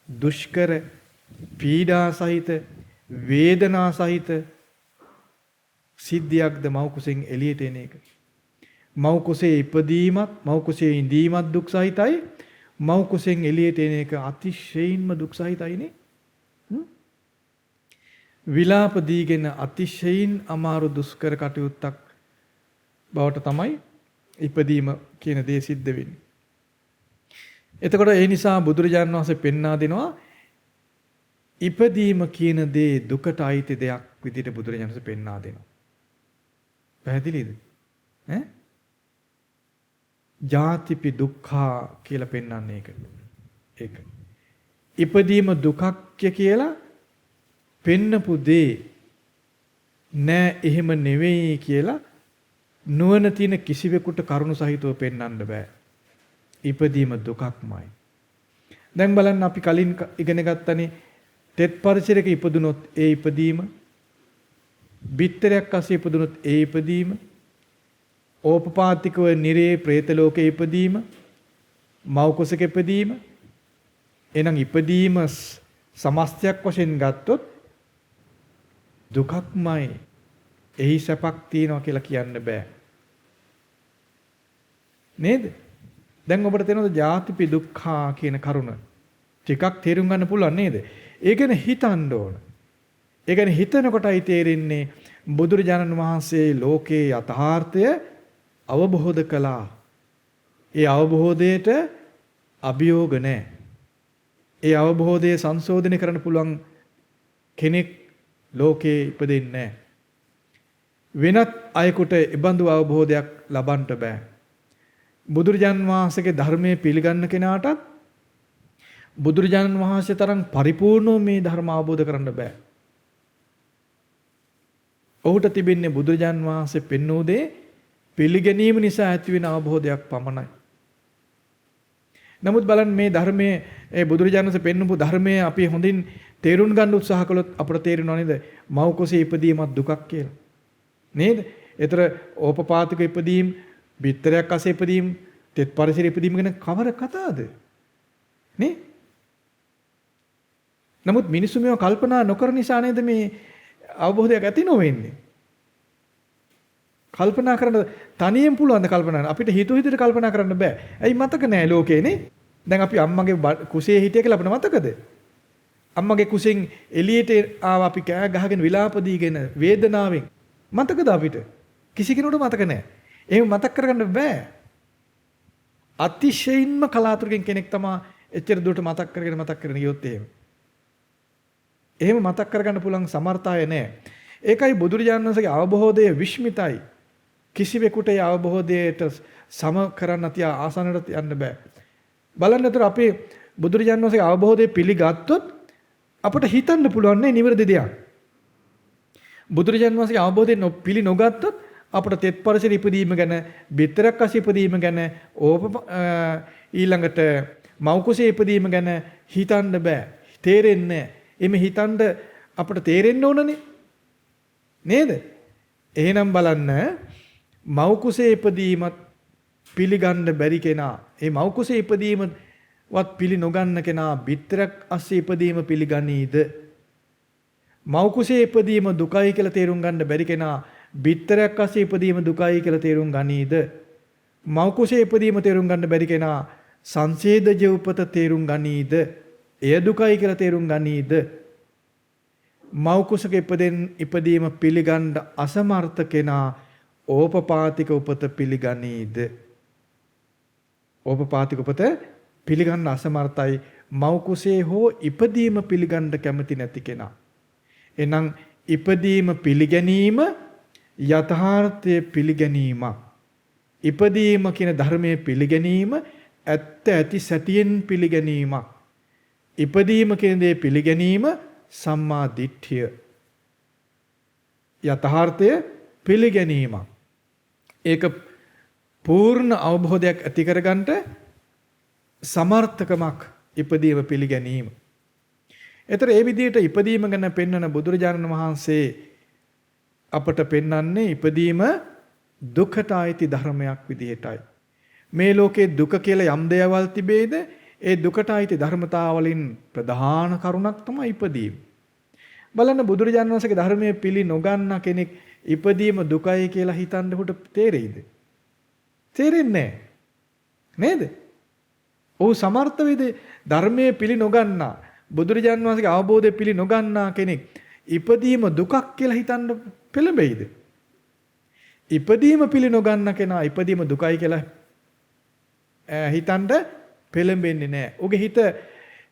දුෂ්කර පීඩා සහිත වේදනා සහිත සිද්ධියක්ද මව් කුසෙන් එළියට එන එක. මව් කුසේ ඉපදීමත් මව් කුසේ ඉඳීමත් දුක් සහිතයි. මව් කුසෙන් එළියට එන එක අතිශයින්ම දුක් සහිතයිනේ. විලාප දීගෙන අතිශයින් අමාරු දුෂ්කර කටයුත්තක් බවට තමයි ඉපදීම කියන දේ සිද්ධ වෙන්නේ. එතකොට ඒ නිසා බුදුරජාණන් වහන්සේ පෙන්වා දෙනවා ඉපදීම කියන දේ දුකට අයිති දෙයක් විදිහට බුදුරජාණන් වහන්සේ පෙන්වා දෙනවා. පැහැදිලිද? ඈ? ජාතිපි දුක්ඛා කියලා පෙන්වන්නේ ඒක. ඒක. ඉපදීම දුකක් කියලා පෙන්නපු දේ නෑ එහෙම නෙවෙයි කියලා නුවණ තියෙන කිසිවෙකුට කරුණු සහිතව පෙන්වන්න බෑ. ඉපදීම දුකක්මයි. දැන් බලන්න අපි කලින් ඉගෙන ගත්තනේ තෙත් පරිසරයක ඉපදුනොත් ඒ ඉපදීම, බිත්තරයක් අස්සේ ඉපදුනොත් ඒ ඉපදීම, ඕපපාතිකව නිරේ പ്രേත ලෝකේ ඉපදීම, මව් කුසක ඉපදීම, එනං ඉපදීම සමස්තයක් වශයෙන් ගත්තොත් දුකක්මයි. එහි සැපක් තියනවා කියලා කියන්න බෑ. නේද? දැන් ඔබට තේරෙනවද ජාතිපි දුක්ඛා කියන කරුණ? ටිකක් තේරුම් ගන්න පුළුවන් නේද? ඒ ගැන හිතන්න ඕන. ඒ ගැන හිතනකොටයි තේරෙන්නේ බුදුරජාණන් වහන්සේ ලෝකේ යථාර්ථය අවබෝධ කළා. ඒ අවබෝධයට අභියෝග නැහැ. ඒ අවබෝධය සංශෝධනය කරන්න පුළුවන් කෙනෙක් ලෝකේ ඉපදෙන්නේ නැහැ. වෙනත් අයෙකුට ඉබඳු අවබෝධයක් ලබන්න බෑ. බුදුරජාණන් වහන්සේගේ ධර්මයේ පිළිගන්න කෙනාටත් බුදුරජාණන් වහන්සේ තරම් පරිපූර්ණව මේ ධර්ම අවබෝධ කරන්න බෑ. ඔහුට තිබෙන්නේ බුදුරජාණන් වහන්සේ පෙන්වූ දේ පිළිගැනීම නිසා ඇතිවෙන අවබෝධයක් පමණයි. නමුත් බලන්න මේ ධර්මයේ ඒ බුදුරජාණන් වහන්සේ පෙන්වපු ධර්මයේ අපි හොඳින් තේරුම් ගන්න උත්සාහ කළොත් අපට තේරෙනව නේද? මව් කුසේ ඉපදීමත් දුකක් කියලා. නේද? ඒතර ඕපපාතික ඉපදීම, බිත්තරයක් අසේ ඉපදීම, තෙත් පරිසර ඉපදීම ගැන කවර කතාවද? නේ? නමුත් මිනිස්සු මේව කල්පනා නොකර නිසා නේද මේ අවබෝධයක් ඇති නොවෙන්නේ. කල්පනා කරන්න තනියෙන් පුළුවන් ද කල්පනා අපිට හිතුව හිතට කල්පනා කරන්න බෑ. ඇයි මතක නෑ ලෝකේනේ? දැන් අපි අම්මගේ කුසේ හිටිය කියලා අපිට මතකද? අම්මගේ කුසෙන් එළියට ආව අපි කෑ ගහගෙන විලාප දීගෙන වේදනාවෙන් මතකද අපිට? කිසි කෙනෙකුට මතක නෑ. එහෙම මතක් කරගන්න බෑ. අතිශයින්ම කලාතුරකින් කෙනෙක් තමයි එච්චර දුරට මතක් කරගෙන ගියොත් එහෙම. එහෙම මතක් කරගන්න පුළුවන් සමර්ථය නෑ. ඒකයි බුදුරජාණන් වහන්සේගේ අවබෝධය විශ්මිතයි. කිසිවෙකුට ඒ අවබෝධයට සම කරන්න තියා ආසනට යන්න බෑ. බලන්නතර අපේ බුදුරජාණන් වහන්සේගේ අවබෝධය පිළිගත්තොත් අපට හිතන්න පුළුවන් නේ නිවැරදි දෙයක්. බුදුරජාණන් වහන්සේගේ අවබෝධය පිළි නොගත්තොත් අපට තෙත් පරිසර ඉපදීම ගැන, බිත්තරක් අස ඉපදීම ගැන, ඊළඟට මව් කුසේ ඉපදීම ගැන හිතන්න බෑ. තේරෙන්නේ නැහැ. එimhe හිතන්න අපට තේරෙන්න ඕනනේ. නේද? එහෙනම් බලන්න මව් කුසේ ඉපදීමත් පිළිගන්න බැරි කෙනා, ඒ මව් කුසේ ඉපදීමවත් පිළි නොගන්න කෙනා බිත්තරක් අස්සේ ඉපදීම පිළිගනීද? මව් කුසේ ඉපදීම දුකයි කියලා තේරුම් ගන්න බැරි කෙනා බිත්තරයක් අස්සේ ඉපදීම දුකයි කියලා තේරුම් ගනීද? මව් කුසේ ඉපදීම තේරුම් ගන්න බැරි කෙනා සංසේදජ උපත තේරුම් ගනීද? එය දුකයි කියලා තේරුම් ගනීද? මව් කුසක ඉපදීම පිළිගන්න අසමර්ථ කෙනා ඕපපාතික උපත පිළිගනීද? ඕපපාතික උපත පිළිගන්න අසමර්ථයි මව් කුසේ හෝ ඉපදීම පිළිගන්න කැමති නැති කෙනා. එහෙනම් ඉපදීම පිළිගැනීම යථාර්ථය පිළිගැනීම. ඉපදීම කියන ධර්මයේ පිළිගැනීම ඇත්ත ඇති සැටියෙන් පිළිගැනීමක්. ඉපදීම කියන දේ පිළිගැනීම සම්මා දිට්ඨිය. යථාර්ථය පිළිගැනීමක්. ඒක පූර්ණ අවබෝධයක් ඇති කරගන්න සමර්ථකමක් ඉපදීම පිළිගැනීම. ඒතර ඒ විදිහට ඉපදීම ගැන පෙන්වන බුදුරජාණන් වහන්සේ අපට පෙන්වන්නේ ඉපදීම දුකට අයිති ධර්මයක් විදිහටයි. මේ ලෝකේ දුක කියලා යම් දේවල් තිබේද? ඒ දුකට අයිති ධර්මතාවලින් ප්‍රධාන කරුණක් තමයි ඉපදීම. බලන්න බුදුරජාණන් වහන්සේගේ ධර්මයේ පිළි නොගන්න කෙනෙක් ඉපදීම දුකයි කියලා හිතන්න උට තේරෙයිද? තේරෙන්නේ නේද? ඔහු සමර්ථ වේද ධර්මයේ පිළි නොගන්නා බුදුරජාන් වහන්සේගේ අවබෝධය පිළි නොගන්නා කෙනෙක් ඉපදීම දුකක් කියලා හිතන්න පෙළඹෙයිද? ඉපදීම පිළි නොගන්න කෙනා ඉපදීම දුකයි කියලා හිතන්න පෙළඹෙන්නේ නැහැ. ඔහුගේ හිත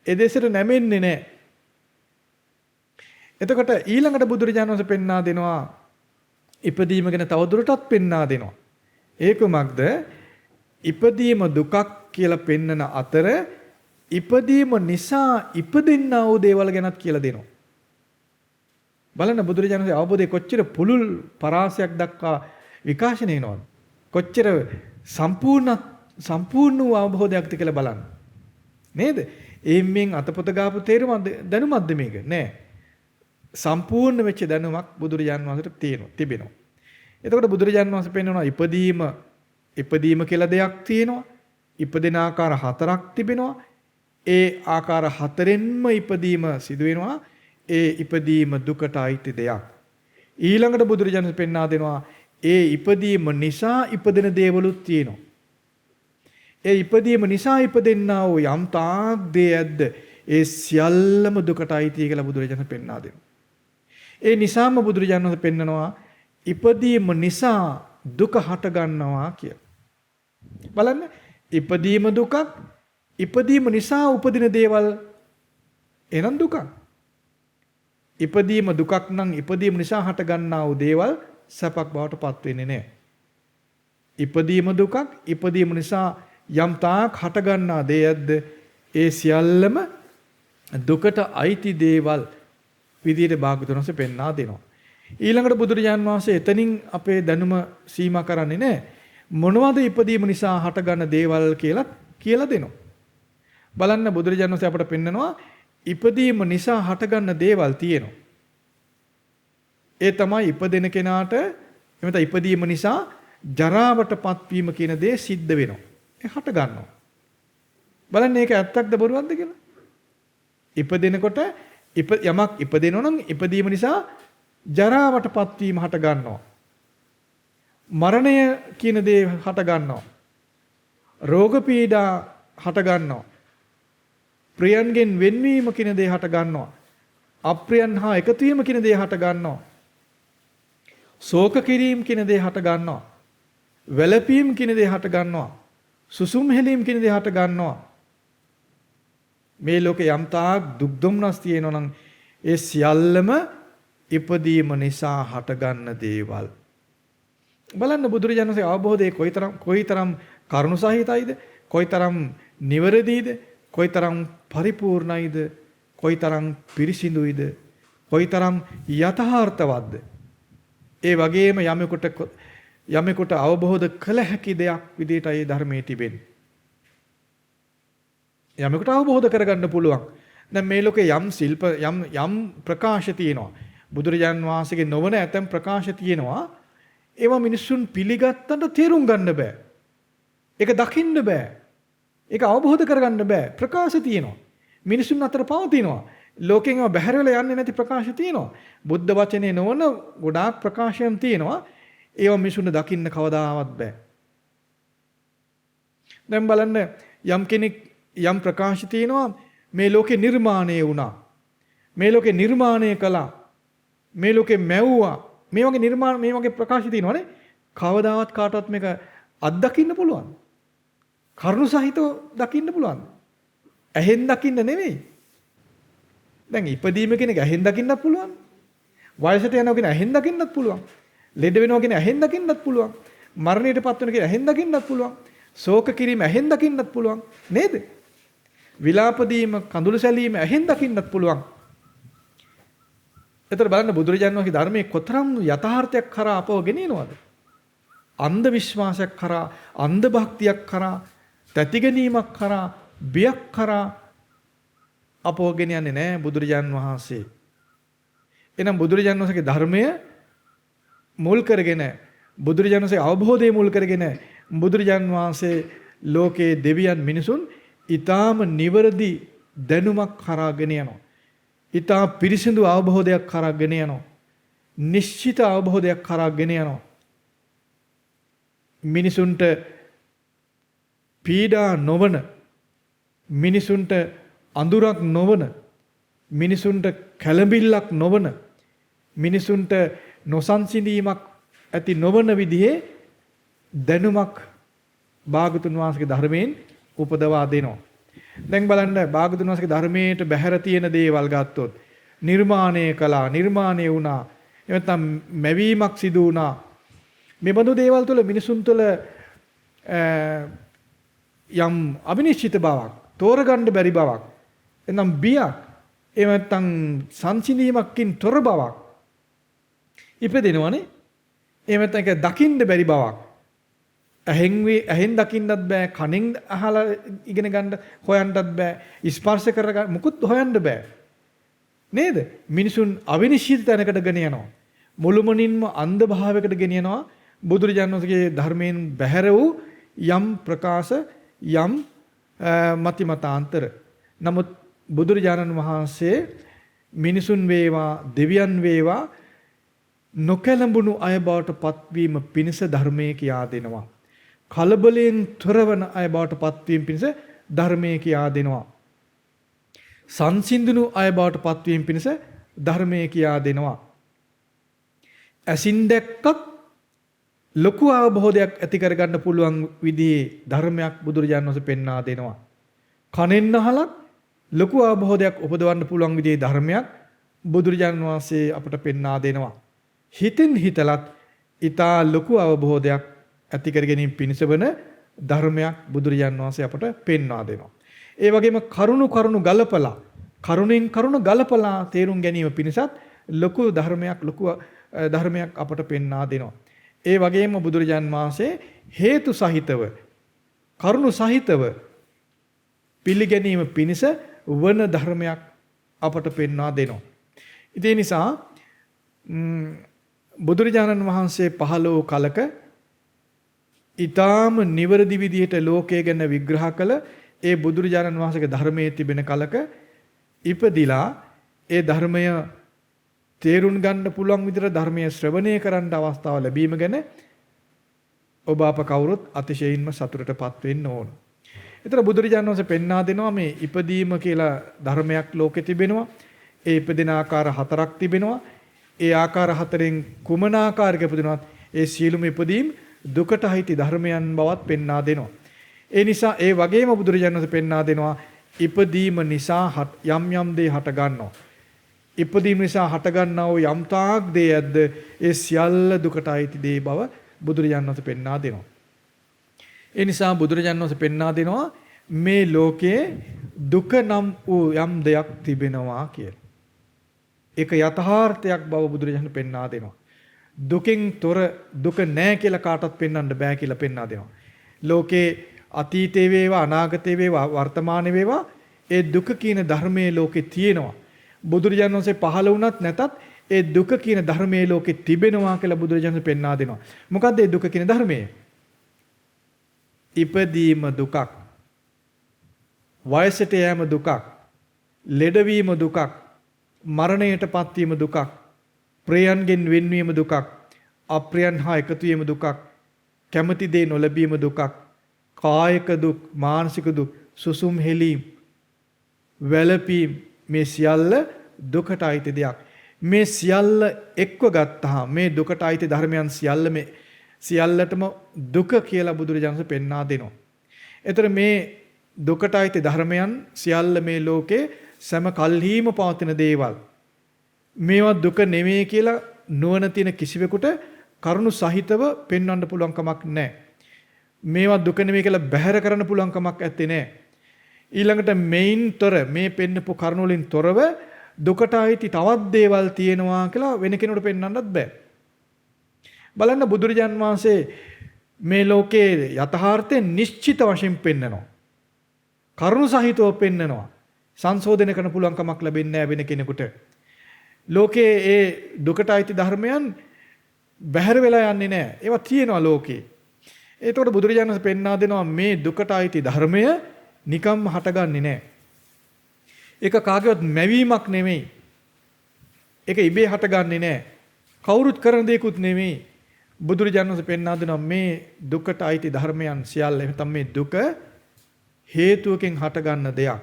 එදෙසට නැමෙන්නේ නැහැ. එතකොට ඊළඟට බුදුරජාණන් වහන්සේ පෙන්වා දෙනවා ඉපදීම ගැන තවදුරටත් පෙන්වා දෙනවා. ඒ කුමක්ද? ඉපදීම දුකක් කියලා පෙන්නන අතර ඉපදීම නිසා ඉපදෙන්නා වූ දේවල් ගැනත් කියලා දෙනවා. බලන්න බුදුරජාණන් වහන්සේ අවබෝධය කොච්චර පුළුල් පරාසයක් දක්වා විකාශනය වෙනවද? කොච්චර සම්පූර්ණ වූ අවබෝධයක්ද කියලා බලන්න. නේද? එයින්ෙන් අතපොත ගාපු තේරුම දැනුමක්ද මේක? නෑ. සම්පූර්ණ වෙච්ච දැනුමක් බුදුරජාණන් වහන්සේට තිබෙනවා. එතකොට බුදුරජාණන් වහන්සේ පෙන්වනවා ඉපදීම කියලා දෙයක් තියෙනවා. ඉපදෙන ආකාර 4ක් තිබෙනවා. ඒ ආකාර 4ෙන්ම ඉපදීම සිදු වෙනවා. ඒ ඉපදීම දුකට අයිති දෙයක්. ඊළඟට බුදුරජාණන් පෙන්වා දෙනවා ඒ ඉපදීම නිසා ඉපදෙන දේවලුත් තියෙනවා. ඒ ඉපදීම නිසා ඉපදෙන්නා වූ යම් තාක් දේ ඇද්ද ඒ සියල්ලම දුකට අයිති කියලා බුදුරජාණන් පෙන්වා දෙනවා. ඒ නිසාම බුදුරජාණන් පෙන්නනවා ඉපදීම නිසා දුක හට ගන්නවා කියලා. බලන්න ඉපදීම දුකක්, ඉපදීම නිසා උපදින දේවල් එනම් දුකක්. ඉපදීම දුකක් නම් ඉපදීම නිසා හට ගන්නා වූ දේවල් සැපක් බවට පත් වෙන්නේ නැහැ. ඉපදීම දුකක්, ඉපදීම නිසා යම් තාක් හට ගන්නා දේයක්ද ඒ සියල්ලම දුකට අයිති දේවල් විදියට භාග්‍යවතුන් වහන්සේ පෙන්වා දෙනවා. ඊළඟට බුදුරජාන් වහන්සේ එතනින් අපේ දැනුම සීමා කරන්නේ නැහැ. මොනවද ඉපදීම නිසා හටගන්න දේවල් කියලා දෙනවා. බලන්න බුදුරජාණන් වහන්සේ අපට පෙන්නනවා ඉපදීම නිසා හටගන්න දේවල් තියෙනවා. ඒ තමයි ඉපදෙන කෙනාට එමෙත ඉපදීම නිසා ජරාවටපත් වීම කියන දේ සිද්ධ වෙනවා. ඒ හට ගන්නවා. බලන්න මේක ඇත්තක්ද බොරුවක්ද කියලා. ඉපදෙනකොට යමක් ඉපදෙනවා නම් ඉපදීම නිසා ජරාවටපත් වීම හට ගන්නවා. මරණය කියන දේ හට ගන්නවා. රෝග පීඩා හට ගන්නවා. ප්‍රියන්ගෙන් වෙන්වීම කියන දේ හට ගන්නවා. අප්‍රියන් හා එකතු වීම කියන දේ හට ගන්නවා. ශෝක කිරීම කියන දේ හට ගන්නවා. වැළපීම් කියන දේ හට ගන්නවා. සුසුම් හෙලීම් කියන දේ හට ගන්නවා. මේ ලෝකේ යම් තාක් දුක් දුම්නස් තියෙනවා නම් ඒ සියල්ලම ඉපදීම නිසා හටගන්න දේවල්. බලන්න බුදුරජාණන් වහන්සේ අවබෝධයේ කොයිතරම් කරුණ සහිතයිද, කොයිතරම් නිවැරදිද, කොයිතරම් පරිපූර්ණයිද, කොයිතරම් පිරිසිදුයිද, කොයිතරම් යථාර්ථවත්ද. ඒ වගේම යමෙකුට අවබෝධ කළ හැකි දෙයක් විදිහට ඒ ධර්මයේ තිබෙන්නේ. යමෙකුට අවබෝධ කරගන්න පුළුවන්. දැන් මේ ලෝකේ යම් ප්‍රකාශ තියෙනවා. බුදුරජාන් වහන්සේගේ නොවන ඇතම් ප්‍රකාශ තියෙනවා. ඒවා මිනිස්සුන් පිළිගත්තට තේරුම් ගන්න බෑ. ඒක දකින්න බෑ. ඒක අවබෝධ කරගන්න බෑ. ප්‍රකාශ තියෙනවා. මිනිසුන් අතර පවතිනවා. ලෝකෙන් ඒවා බැහැර වෙලා යන්නේ නැති ප්‍රකාශ තියෙනවා. බුද්ධ වචනේ නොවන ගොඩාක් ප්‍රකාශයන් තියෙනවා. ඒවා මිනිසුන් දකින්න කවදාවත් බෑ. දැන් බලන්න යම් කෙනෙක් යම් ප්‍රකාශ තියෙනවා මේ ලෝකේ නිර්මාණය වුණා. මේ ලෝකේ නිර්මාණය කළා. මේ ලෝකේ මැව්වා. මේ වගේ ප්‍රකාශ තියෙනවානේ. කවදාවත් කාටවත් මේක අත්දකින්න පුළුවන්. කරුණු සහිතව දකින්න පුළුවන්. ඇහෙන් දකින්න නෙමෙයි. දැන් ඉපදීම කෙනෙක් ඇහෙන් දකින්නත් පුළුවන්. වයසට යනවා කෙනෙක් ඇහෙන් දකින්නත් පුළුවන්. ලෙඩ වෙනවා කෙනෙක් ඇහෙන් දකින්නත් පුළුවන්. මරණයටපත් වෙන කෙනෙක් ඇහෙන් දකින්නත් පුළුවන්. ශෝක කිරීම ඇහෙන් දකින්නත් පුළුවන්. නේද? විලාප දීම, කඳුළු සැලීම ඇහෙන් දකින්නත් පුළුවන්. එතකොට බලන්න බුදුරජාණන් වහන්සේගේ ධර්මයේ කොතරම් යථාර්ථයක් කරා අපව ගෙනියනවද? අන්ධ විශ්වාසයක් කරා, අන්ධ භක්තියක් කරා, තැතිගැනීමක් කරා, බියක් කරා අපව ගෙනියන්නේ නැහැ බුදුරජාණන් වහන්සේ. එහෙනම් බුදුරජාණන් වහන්සේගේ ධර්මය මුල් කරගෙන, බුදුරජාණන් වහන්සේ අවබෝධය මුල් කරගෙන බුදුරජාණන් වහන්සේ ලෝකයේ දෙවියන් මිනිසුන් ඊටාම නිවැරදි දැනුමක් කරාගෙන යනවා. ඊටා පිරිසිදු අවබෝධයක් කරාගෙන යනවා. නිශ්චිත අවබෝධයක් කරාගෙන යනවා. මිනිසුන්ට පීඩා නොවන, මිනිසුන්ට අඳුරක් නොවන, මිනිසුන්ට කැළඹිල්ලක් නොවන, මිනිසුන්ට නොසන්සිඳීමක් ඇති නොවන විදිහේ දැනුමක් භාගතුන් වහන්සේගේ ධර්මයෙන් උපදවා දෙනවා. දැන් බලන්න භාගතුන් වහන්සේගේ ධර්මයට බැහැර තියෙන දේවල් ගත්තොත් නිර්මාණය කළා, නිර්මාණය වුණා, එතන මැවීමක් සිදු වුණා. මේ බඳු දේවල් තුළ මිනිසුන් තුළ යම් අවිනිශ්චිත බවක්, තෝරගන්න බැරි බවක්, එනම් බියක්, එහෙම නැත්නම් සංසිඳීමකින් තොර බවක් ඉපදෙනවනේ. එහෙම නැත්නම් ඒක දකින්න බැරි බවක්. ඇහෙන් දකින්නත් බෑ, කනෙන් අහලා ඉගෙන ගන්න හොයන්නත් බෑ, ස්පර්ශ කරගන්න මුකුත් හොයන්න බෑ. නේද? මිනිසුන් අවිනිශ්චිත තැනකට ගෙන යනවා. මුළුමනින්ම අන්ධ භාවයකට ගෙන යනවා. බුදුරජාණන් වහන්සේගේ ධර්මයෙන් බැහැර වූ යම් ප්‍රකාශ, යම් මතිමතාන්තර. නමුත් බුදුරජාණන් වහන්සේ මිනිසුන් වේවා, දෙවියන් වේවා නොකැළඹුණු අය බවට පත්වීම පිණිස ධර්මයේ කියා දෙනවා. කලබලයෙන් තොරවන අය බවට පත්වීම පිණිස ධර්මයේ කියා දෙනවා. සංසිඳුණු අය බවට පත්වීම පිණිස ධර්මයේ කියා දෙනවා. ඇසින් දැක්කත් ලොකු අවබෝධයක් ඇති කරගන්න පුළුවන් විදිහේ ධර්මයක් බුදුරජාණන් වහන්සේ පෙන්වා දෙනවා. කනෙන් අහලත් ලොකු අවබෝධයක් උපදවන්න පුළුවන් විදිහේ ධර්මයක් බුදුරජාණන් වහන්සේ අපට පෙන්වා දෙනවා. හිතෙන් හිතලත් ඊටා ලොකු අවබෝධයක් ඇති කර ගැනීම පිණිස වන ධර්මයක් බුදුරජාණන් වහන්සේ අපට පෙන්වා දෙනවා. ඒ වගේම කරුණු ගලපලා, කරුණෙන් කරුණ ගලපලා තේරුම් ගැනීම පිණිසත් ලොකු ධර්මයක් අපට පෙන්වා දෙනවා. ඒ වගේම බුදුරජාණන් වහන්සේ හේතු සහිතව, කරුණු සහිතව පිළිගැනීම පිණිස වන ධර්මයක් අපට පෙන්වා දෙනවා. ඒ නිසා බුදුරජාණන් වහන්සේ පහළ වූ කලක ඊටාම නිවැරදි විදිහට ලෝකය ගැන විග්‍රහ කළ ඒ බුදුරජාණන් වහන්සේගේ ධර්මයේ තිබෙන කලක ඉපදිලා ඒ ධර්මය තේරුම් ගන්න පුළුවන් විදිහට ධර්මයේ ශ්‍රවණය කරන්න අවස්ථාව ලැබීම ගැන ඔබ අප කවුරුත් අතිශයින්ම සතුටටපත් වෙන්න ඕන. ඒතර බුදුරජාණන් වහන්සේ පෙන්වා දෙනවා මේ ඉපදීම කියලා ධර්මයක් ලෝකෙ තිබෙනවා. ඒ ඉපදෙන ආකාර හතරක් තිබෙනවා. ඒ ආකාර හතරෙන් කුමන ආකාරයක ඉපදුනත් ඒ සියලුම ඉපදීම් දුකට අයිති ධර්මයන් බවත් පෙන්වා දෙනවා. ඒ නිසා ඒ වගේම බුදුරජාණන් වහන්සේ පෙන්වා දෙනවා ඉපදීම නිසා යම් දේ හට ගන්නවා. ඉපදීම නිසා හට ගන්නා වූ යම් තාක් දේ ඇද්ද ඒ සියල්ල දුකට අයිති දේ බව බුදුරජාණන් වහන්සේ පෙන්වා දෙනවා. ඒ නිසා බුදුරජාණන් වහන්සේ පෙන්වා දෙනවා මේ ලෝකයේ දුක නම් වූ යම් දෙයක් තිබෙනවා කියලා. ඒක යථාර්ථයක් බව බුදුරජාණන් පෙන්වා දෙනවා. දුකෙන් තොර දුක නැහැ කියලා කාටවත් පෙන්වන්න බෑ කියලා පෙන්වා දෙනවා. ලෝකේ අතීතේ වේවා, අනාගතේ වේවා, වර්තමානයේ වේවා ඒ දුක කියන ධර්මයේ ලෝකේ තියෙනවා. බුදුරජාණන් වහන්සේ පහළ වුණත් නැතත් ඒ දුක කියන ධර්මයේ ලෝකේ තිබෙනවා කියලා බුදුරජාණන් පෙන්වා දෙනවා. මොකද්ද ඒ දුක කියන ධර්මය? ඉපදීම දුකක්, වයසට යෑම දුකක්, ලෙඩවීම දුකක්, මරණයටපත් වීම දුකක්, ප්‍රියයන්ගෙන් වෙන්වීම දුකක්, අප්‍රියයන් හා එකතු වීම දුකක්, කැමති දේ නොලැබීම දුකක්, කායික දුක්, මානසික දුක්, සුසුම් හෙලීම්, වැළපීම්, මේ සියල්ල දුකට අයිති දෙයක්. මේ සියල්ල එක්ව ගත්තාම මේ දුකට අයිති ධර්මයන් සියල්ලටම දුක කියලා බුදුරජාණන් පෙන්වා දෙනවා. ඒතර මේ දුකට අයිති ධර්මයන් සියල්ල මේ ලෝකේ සෑම කල්හිම පවතින දේවල්. මේවා දුක නෙමෙයි කියලා නුවණ තියෙන කිසිවෙකුට කරුණු සහිතව පෙන්වන්න පුළුවන් කමක් නැහැ. මේවා දුක නෙමෙයි කියලා බැහැර කරන්න පුළුවන් කමක් ඇත්තේ නැහැ. ඊළඟට මේන් තොර මේ පෙන්නපු කරුණු වලින් තොරව දුකට අයිති තවත් දේවල් තියෙනවා කියලා වෙන කෙනෙකුට පෙන්වන්නත් බෑ. බලන්න බුදුරජාන් වහන්සේ මේ ලෝකයේ යථාර්ථය නිශ්චිත වශයෙන් පෙන්නනවා. කරුණු සහිතව පෙන්නනවා. සංශෝධනය කරන්න පුළුවන් කමක් ලැබෙන්නේ නැහැ වෙන කෙනෙකුට. ලෝකයේ ඒ දුකට අයිති ධර්මයන් බැහැර වෙලා යන්නේ නැහැ. ඒවා තියෙනවා ලෝකේ. ඒතකොට බුදුරජාණන් වහන්සේ පෙන්වා දෙනවා මේ දුකට අයිති ධර්මය නිකම්ම හටගන්නේ නැහැ. ඒක කාගේවත් මැවීමක් නෙමෙයි. ඒක ඉබේ හටගන්නේ නැහැ. කවුරුත් කරන දෙයක්ුත් නෙමෙයි. බුදුරජාණන් වහන්සේ පෙන්වා දෙනවා මේ දුකට අයිති ධර්මයන් සියල්ල එහෙනම් මේ දුක හේතුවකින් හටගන්න දෙයක්.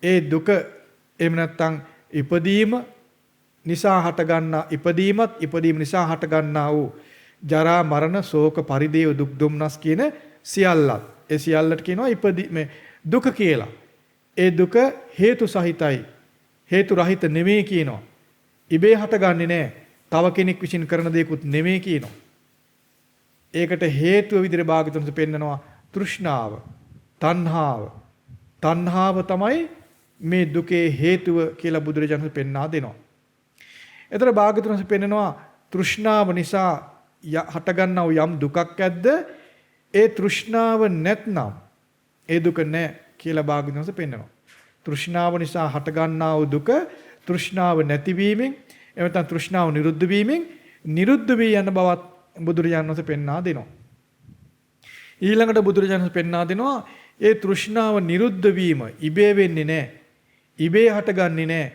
ඒ දුක එහෙම නැත්නම් ඉපදීම නිසා හටගන්නා ඉපදීම නිසා හටගන්නා වූ ජරා මරණ ශෝක පරිදේව දුක් දුම්නස් කියන සියල්ලත් ඒ සියල්ලට කියනවා මේ දුක කියලා. ඒ දුක හේතු සහිතයි. හේතු රහිත නෙමෙයි කියනවා. ඉබේ හටගන්නේ නැහැ. තව කෙනෙක් විසින් කරන දෙයක්වත් නෙමෙයි කියනවා. ඒකට හේතුව විදිහට භාගතුන්ස පෙන්නනවා තෘෂ්ණාව, තණ්හාව. තණ්හාව තමයි මේ දුකේ හේතුව කියලා බුදුරජාණන් පෙන්වා දෙනවා. එතන භාගතුන්ස පෙන්නනවා තෘෂ්ණාව නිසා හටගන්නා වූ යම් දුකක් ඇද්ද ඒ තෘෂ්ණාව නැත්නම් ඒ දුක නැහැ කියලා භාගතුන්ස පෙන්නනවා. තෘෂ්ණාව නිසා හටගන්නා වූ දුක තෘෂ්ණාව නැතිවීමෙන් එවතන් තෘෂ්ණාව නිරුද්ධ වීමෙන් නිරුද්ධ වී යන බවත් බුදුරජාණන් වහන්සේ පෙන්වා දෙනවා. ඊළඟට බුදුරජාණන් වහන්සේ පෙන්වා දෙනවා ඒ තෘෂ්ණාව නිරුද්ධ වීම ඉබේ වෙන්නේ නැහැ. ඉබේ හටගන්නේ නැහැ.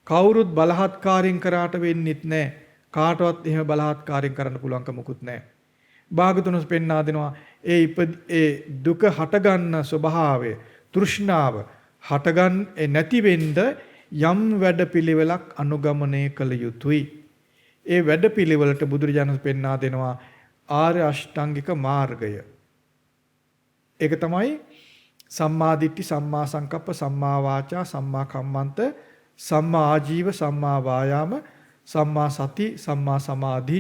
කවුරුත් බලහත්කාරයෙන් කරාට වෙන්නෙත් නැහැ. කාටවත් එහෙම බලහත්කාරයෙන් කරන්න පුළුවන්කම මුකුත් නැහැ. භාගතුන් වහන්සේ පෙන්වා දෙනවා ඒ දුක හටගන්න ස්වභාවය තෘෂ්ණාව හටගන්නේ නැති වෙන්න යම් වැඩපිළිවෙලක් අනුගමනය කළ යුතුයි. ඒ වැඩපිළිවෙලට බුදුරජාණන් පෙන්වා දෙනවා ආර්ය අෂ්ටාංගික මාර්ගය. ඒක තමයි සම්මා දිට්ඨි, සම්මා සංකප්ප, සම්මා වාචා, සම්මා කම්මන්ත, සම්මා ආජීව, සම්මා වායාම, සම්මා සති, සම්මා සමාධි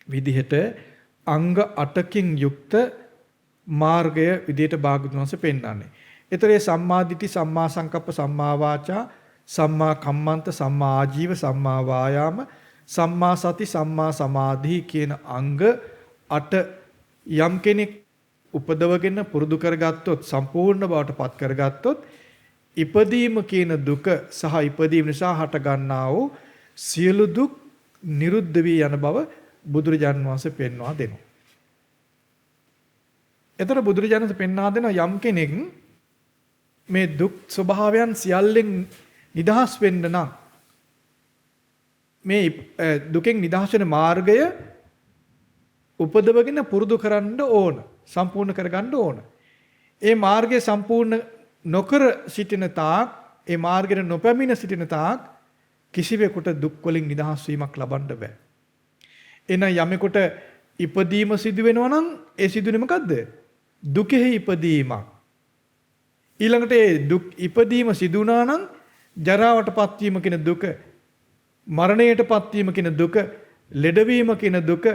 විදිහට අංග 8කින් යුක්ත මාර්ගය විදිහට භාගතුන් වහන්සේ පෙන්වන්නේ. ඒතරේ සම්මා දිට්ඨි, සම්මා සංකප්ප, සම්මා වාචා, සම්මා කම්මන්ත, සම්මා ආජීව, සම්මා වායාම, සම්මා සති, සම්මා සමාධි කියන අංග 8 යම් කෙනෙක් උපදවගෙන පුරුදු කරගත්තොත් සම්පූර්ණ බවට පත් කරගත්තොත් ඉපදීම කියන දුක සහ ඉපදීම නිසා හටගන්නා වූ සියලු දුක් නිරුද්ධ වී යන බව බුදුරජාණන් වහන්සේ පෙන්වා දෙනවා. එතකොට බුදුරජාණන් පෙන්වා දෙන යම් කෙනෙක් මේ දුක් ස්වභාවයන් සියල්ලෙන් නිදහස් වෙන්න නම් මේ දුකෙන් නිදහස් වෙන මාර්ගය උපදවගෙන පුරුදු කරන්න ඕන, සම්පූර්ණ කරගන්න ඕන. ඒ මාර්ගය සම්පූර්ණ නොකර සිටින තාක්, ඒ මාර්ගයට නොපැමිණ සිටින තාක් කිසිවෙකුට දුක් වලින් නිදහස් වීමක් ලබන්න බෑ. එන යමෙකුට ඉපදීම සිදු වෙනවා නම් ඒ සිදුනේ මොකද්ද? දුකෙහි ඉපදීමක්. ඊළඟට ඒ දුක් ඉපදීම සිදු වුණා නම් ජරාවටපත් වීම කියන දුක, මරණයටපත් වීම කියන දුක, ලෙඩවීම කියන දුක,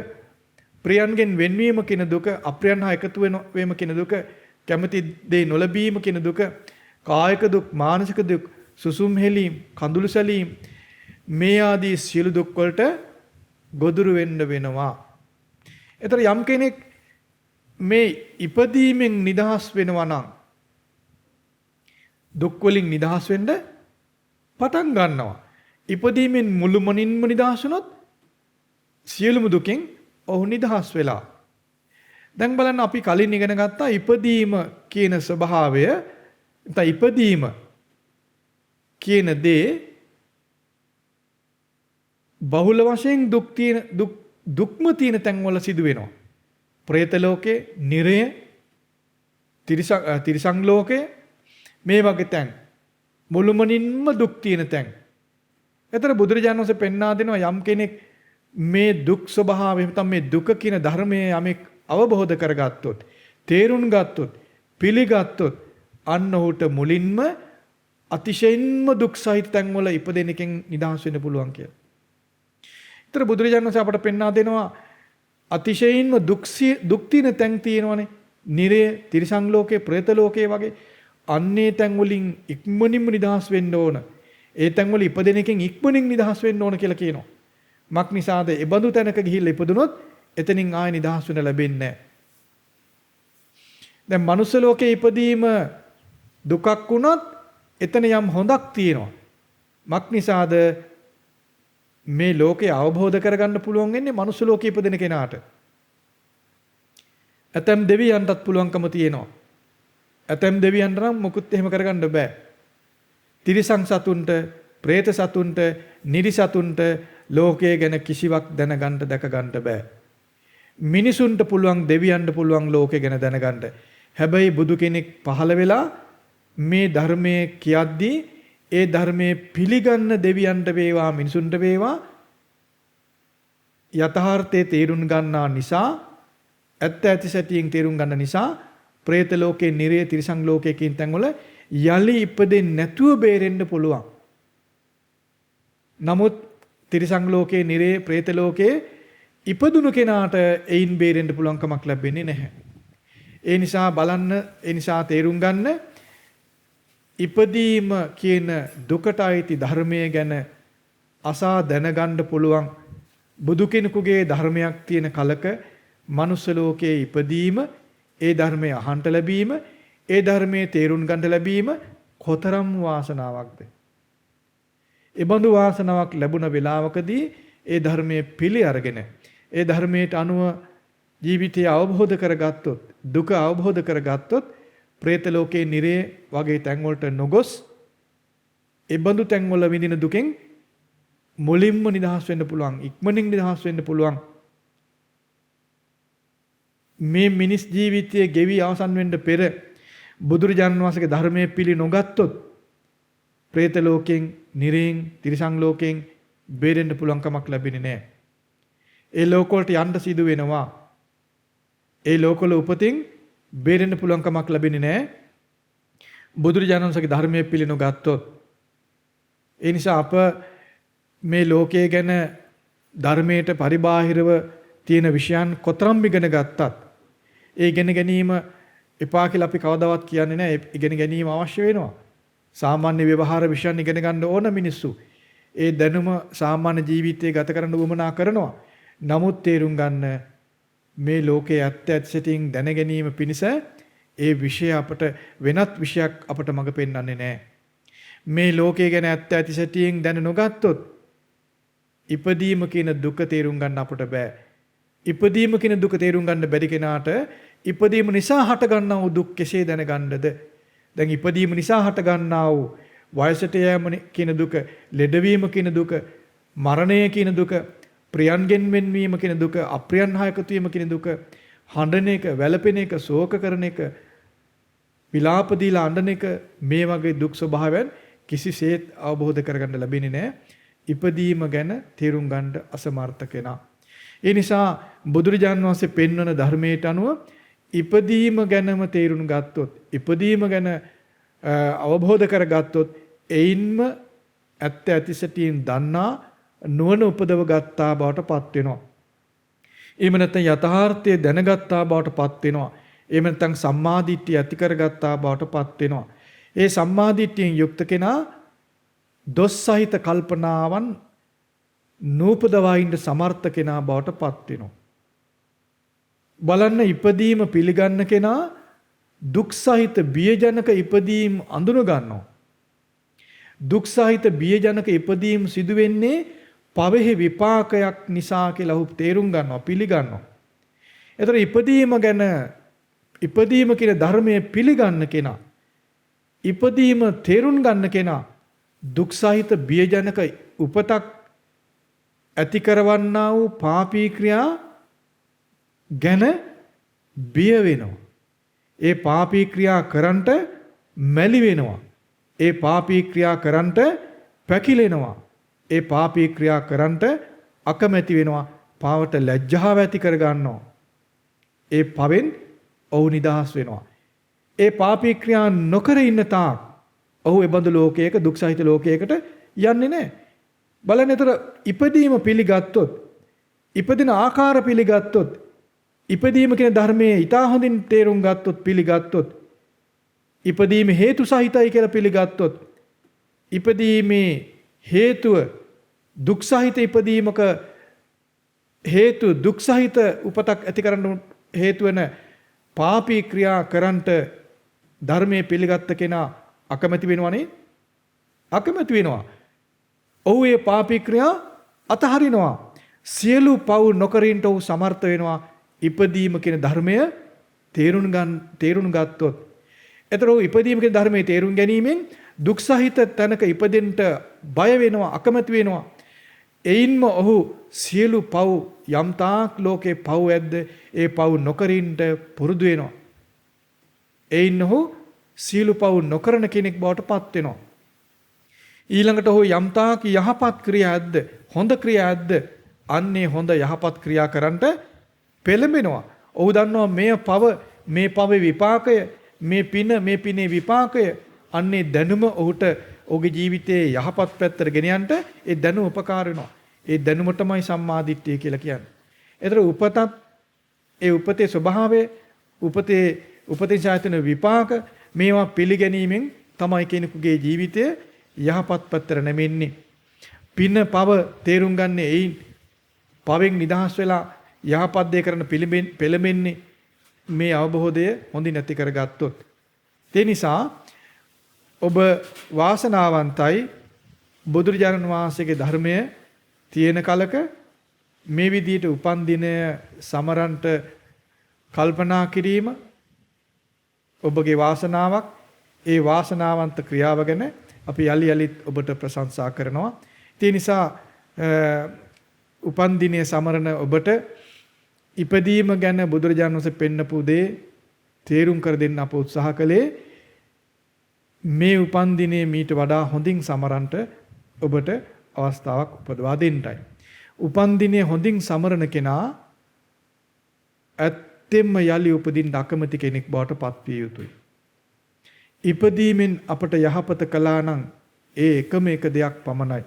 ප්‍රියන්ගෙන් වෙන්වීම කියන දුක, අප්‍රියන් හා එකතු වීම කියන දුක, කැමැති දේ නොලැබීම කියන දුක, කායික දුක්, මානසික දුක්, සුසුම් හෙලීම්, කඳුළු සැලීම් මේ ආදී සියලු දුක් වලට ගොදුරු වෙන්න වෙනවා. ඒතර යම් කෙනෙක් මේ ඉපදීමෙන් නිදහස් වෙනවා නම් දුක් වලින් නිදහස් වෙන්න පටන් ගන්නවා. ඉපදීමෙන් මුළුමනින්ම නිදහස් වුණොත් සියලුම දුකෙන් ඔහු නිදහස් වෙලා. දැන් බලන්න අපි කලින් ඉගෙන ගත්තා ඉපදීම කියන ස්වභාවය. නැත්නම් ඉපදීම කියන දේ බහුල වශයෙන් දුක්ම තියෙන තැන්වල සිදු වෙනවා. പ്രേත ලෝකේ, නිරය, තිරිසන් ලෝකේ මේ වගේ තැන් මුළුමනින්ම දුක් තියෙන තැන්. ඒතර බුදුරජාණන් වහන්සේ පෙන්වා දෙනවා යම් කෙනෙක් මේ දුක් ස්වභාවය නැත්නම් මේ දුක කියන ධර්මයේ යමෙක් අවබෝධ කරගත්තොත්, තේරුම් ගත්තොත්, පිළිගත්තොත් අන්න ඔහුට මුලින්ම අතිශයින්ම දුක් සහිත තැන්වල ඉපදෙන එකෙන් නිදහස් වෙන්න පුළුවන් කියලා. ඒතර බුදුරජාණන් වහන්සේ අපට පෙන්වා දෙනවා අතිශයින්ම දුක් තියෙන තැන් තියෙනවනේ. නිරය, තිරිසන් ලෝකේ, പ്രേත ලෝකේ වගේ අන්නේ තැන් වලින් ඉක්මනින්ම නිදහස් වෙන්න ඕන. ඒ තැන් වල ඉපදෙන එකෙන් ඉක්මනින් නිදහස් වෙන්න ඕන කියලා කියනවා. මක් නිසාද? ඒ බඳු තැනක ගිහිල්ලා ඉපදුනොත් එතනින් ආයෙ නිදහස් වෙන්න ලැබෙන්නේ නැහැ. දැන් මනුස්ස ලෝකේ ඉපදීම දුකක් වුණත් එතන යම් හොඳක් තියෙනවා. මක් නිසාද? මේ ලෝකේ අවබෝධ කරගන්න පුළුවන් වෙන්නේ මනුස්ස ලෝකේ ඉපදෙන කෙනාට. ඇතම් දෙවියන්ටත් පුළුවන්කම තියෙනවා. ඇතම් දෙවියන්ට නම් මොකුත් එහෙම කරගන්න බෑ. තිරිසන් සතුන්ට, പ്രേත සතුන්ට, නිරි සතුන්ට ලෝකයේ ගැන කිසිවක් දැනගන්න දැක ගන්න බෑ. මිනිසුන්ට පුළුවන් දෙවියන්ට පුළුවන් ලෝකේ ගැන දැනගන්න. හැබැයි බුදු කෙනෙක් පහළ වෙලා මේ ධර්මයේ කියද්දී ඒ ධර්මයේ පිළිගන්න දෙවියන්ට වේවා මිනිසුන්ට වේවා යථාර්ථයේ තේරුම් ගන්නා නිසා ඇත්ත ඇති සැටියෙන් තේරුම් ගන්න නිසා പ്രേත ලෝකේ නිරේ තිරිසන් ලෝකයේ කියන තැන්වල යලි ඉපදෙන්නේ නැතුව බේරෙන්න පුළුවන්. නමුත් තිරිසන් ලෝකේ නිරේ പ്രേත ලෝකේ ඉපදුණු කෙනාට එයින් බේරෙන්න පුළුවන් කමක් ලැබෙන්නේ නැහැ. ඒ නිසා බලන්න, ඒ නිසා තේරුම් ගන්න ඉපදීම කියන දුකට අයිති ධර්මයේ ගැන අසා දැනගන්න පුළුවන් බුදු කෙනෙකුගේ ධර්මයක් තියෙන කලක මනුස්ස ලෝකයේ ඉපදීම, ඒ ධර්මය අහන්න ලැබීම, ඒ ධර්මයේ තේරුම් ගන්න ලැබීම කොතරම් වාසනාවක්ද? ඒ බඳු වාසනාවක් ලැබුණ වෙලාවකදී ඒ ධර්මයේ පිළි අරගෙන ඒ ධර්මයට අනුව ජීවිතය අවබෝධ කරගත්තොත්, දුක අවබෝධ කරගත්තොත් പ്രേත ලෝකේ නිරේ වගේ තැන් වලට නොගොස් ඒ බඳු තැන් වල විඳින දුකෙන් මුලින්ම නිදහස් වෙන්න පුළුවන්, ඉක්මනින් නිදහස් වෙන්න පුළුවන්. මේ මිනිස් ජීවිතයේ ගෙවි අවසන් වෙන්න පෙර බුදුරජාණන් වහන්සේගේ ධර්මයේ පිළි නොගත්තොත් പ്രേත ලෝකෙන්, නිරේන්, තිරිසන් ලෝකෙන් බේරෙන්න පුළුවන් කමක් ලැබෙන්නේ නැහැ. ඒ ලෝකවලට යන්න සිදු වෙනවා. ඒ ලෝකවල උපතින් බේරෙන්න පුළුවන් කමක් ලැබෙන්නේ නැහැ. බුදුරජාණන් වහන්සේගේ ධර්මයේ පිළි නොගත්තොත්. ඒ නිසා අප මේ ලෝකයේ ගැන ධර්මයට පරිබාහිරව තියෙන විෂයන් කොතරම් ඉගෙන ගත්තත් ඒ ඉගෙන ගැනීම එපා කියලා අපි කවදාවත් කියන්නේ නැහැ. ඉගෙන ගැනීම අවශ්‍ය වෙනවා. සාමාන්‍ය ව්‍යවහාර විෂයන් ඉගෙන ගන්න ඕන මිනිස්සු. ඒ දැනුම සාමාන්‍ය ජීවිතයේ ගත කරන්න උවමනා කරනවා. නමුත් තේරුම් ගන්න මේ ලෝකයේ ඇත්ත ඇත්තටින් දැන ගැනීම පිණිස ඒ විෂය අපට වෙනත් විෂයක් අපට මඟ පෙන්වන්නේ නැහැ. මේ ලෝකයේ ගැන ඇත්ත ඇත්තටින් දැන නොගත්තොත් ඉපදීම කියන දුක තේරුම් ගන්න අපට බෑ. ඉපදීම කියන දුක තේරුම් ගන්න බැරි කෙනාට ඉපදීම නිසා හට ගන්නා වූ දුක් කෙසේ දැනගන්නද? දැන් ඉපදීම නිසා හට ගන්නා වූ වයසට යෑම කියන දුක, ලෙඩවීම කියන දුක, මරණය කියන දුක, ප්‍රියන්ගෙන් වෙන්වීම කියන දුක, අප්‍රියන් හා එකතු වීම කියන දුක, හඬන එක, වැළපෙන එක, ශෝක කරන එක, විලාප දීලා අඬන එක, මේ වගේ දුක් ස්වභාවයන් කිසිසේත් අවබෝධ කරගන්න ලැබෙන්නේ නැහැ. ඉපදීම ගැන තේරුම් ගන්න අසමර්ථ කෙනා. ඒ නිසා බුදුරජාණන් වහන්සේ පෙන්වන ධර්මයට අනුව ඉපදීම ගැනම තේරුම් ගත්තොත්, ඉපදීම ගැන අවබෝධ කරගත්තොත් එයින්ම ඇත්ත ඇතිසටින් දන්නා නුවණ උපදව ගත්තා බවට පත් වෙනවා. එහෙම නැත්නම් යථාර්ථය දැනගත්තා බවට පත් වෙනවා. එහෙම නැත්නම් සම්මාදිට්ඨිය ඇති කරගත්තා බවට පත් වෙනවා. ඒ සම්මාදිට්ඨියෙන් යුක්ත කෙනා දොස් සහිත කල්පනාවන් නූපදවා ඉන්න සමර්ථ කෙනා බවට පත් වෙනවා. බලන්න, ඉපදීම පිළිගන්න කෙනා දුක් සහිත බියජනක ඉපදීම් අඳුන ගන්නවා. දුක් සහිත බියජනක ඉපදීම් සිදු වෙන්නේ පවෙහි විපාකයක් නිසා කියලා ඔහු තේරුම් ගන්නවා, පිළිගන්නවා. ඒතර ඉපදීම ගැන, ඉපදීම කියන ධර්මයේ පිළිගන්න කෙනා, ඉපදීම තේරුම් ගන්න කෙනා දුක් සහිත බියජනක උපතක් ඇති කරවන්නා වූ පාපී ක්‍රියා ගැන බිය වෙනවා. ඒ පාපී ක්‍රියා කරන්ට මැලි වෙනවා. ඒ පාපී ක්‍රියා කරන්ට පැකිලෙනවා. ඒ පාපී ක්‍රියා කරන්ට අකමැති වෙනවා. පාවට ලැජ්ජාව ඇති කර ගන්නවා. ඒ පවෙන් ඔහු නිදහස් වෙනවා. ඒ පාපී ක්‍රියා නොකර ඉන්න තාක් ඔහු එබඳු ලෝකයක, දුක් සහිත ලෝකයකට යන්නේ නැහැ. බලන්න, ඒතර ඉපදීම පිළිගත්තොත්, ඉපදින ආකාර පිළිගත්තොත්, ඉපදීම කියන ධර්මයේ ඊටා හොඳින් තේරුම් ගත්තොත්, පිළිගත්තොත්, ඉපදීම හේතු සහිතයි කියලා පිළිගත්තොත්, ඉපදීමේ හේතුව දුක් සහිත ඉපදීමක හේතු, දුක් සහිත උපතක් ඇති කරන්න හේතු වෙන පාපී ක්‍රියා කරන්ට ධර්මයේ පිළිගත්ත කෙනා අකමැති වෙනවනේ. අකමැති වෙනවා. ඔහු ඒ පාපී ක්‍රියා අතහරිනවා. සියලු පව් නොකරින්ට ඔහු සමර්ථ වෙනවා. ඉපදීම කියන ධර්මය තේරුම් ගත්තොත්. ඒතර ඔහු ඉපදීම කියන ධර්මයේ තේරුම් ගැනීමෙන් දුක් සහිත තැනක ඉපදෙන්න බය වෙනවා, අකමැති වෙනවා. එයින්ම ඔහු සියලු පව් යම්තාක් ලෝකේ පව් ඇද්ද ඒ පව් නොකරින්ට පුරුදු වෙනවා. එයින් ඔහු සියලු පව් නොකරන කෙනෙක් බවට පත් වෙනවා. ඊළඟට ඔහු යම්තාක් යහපත් ක්‍රියා ඇද්ද හොඳ ක්‍රියා ඇද්ද අන්නේ හොඳ යහපත් ක්‍රියා කරන්නට පෙළඹෙනවා. ඔහු දන්නවා මේ පවේ විපාකය මේ පිනේ විපාකය අන්නේ දැනුම ඔහුට ඔහුගේ ජීවිතයේ යහපත් පැත්තට ගෙන යන්න ඒ දැනුම උපකාර වෙනවා. ඒ දැනුමටමයි සම්මාදිට්ඨිය කියලා කියන්නේ. ඒතර උපතත් ඒ උපතේ ස්වභාවය උපතේ ඡායතන විපාක මේවා පිළිගැනීමෙන් තමයි කෙනෙකුගේ ජීවිතය යහපත් පැත්තට නැමෙන්නේ. පින පව තේරුම් ගන්න එයින් පවෙන් නිදහස් වෙලා යහපත් දේ කරන පෙළඹෙන්නේ මේ අවබෝධය හොඳින් නැති කරගත්තොත්. ඒ නිසා ඔබ වාසනාවන්තයි බුදුරජාණන් වහන්සේගේ ධර්මය තියෙන කලක මේ විදිහට උපන් දිනය සමරන්ට කල්පනා කිරීම ඔබගේ වාසනාවක්. ඒ වාසනාවන්ත ක්‍රියාව ගැන අපි යලිත් ඔබට ප්‍රශංසා කරනවා. ඒ නිසා උපන් දිනය සමරන ඔබට ඉපදීම ගැන බුදුරජාණන් වහන්සේ පෙන්නපු දේ තේරුම් කර දෙන්න අප උත්සාහ කළේ මේ උපන් දිනේ මීට වඩා හොඳින් සමරන්ට ඔබට අවස්ථාවක් උපදවා දෙන්නයි. උපන් දිනේ හොඳින් සමරන කෙනා ඇත්තෙන්ම යලි උපදින්න අකමැති කෙනෙක් බවට පත් විය යුතුයි. ඉපදීමෙන් අපට යහපත කළා නම් ඒ එකම එක දෙයක් පමණයි.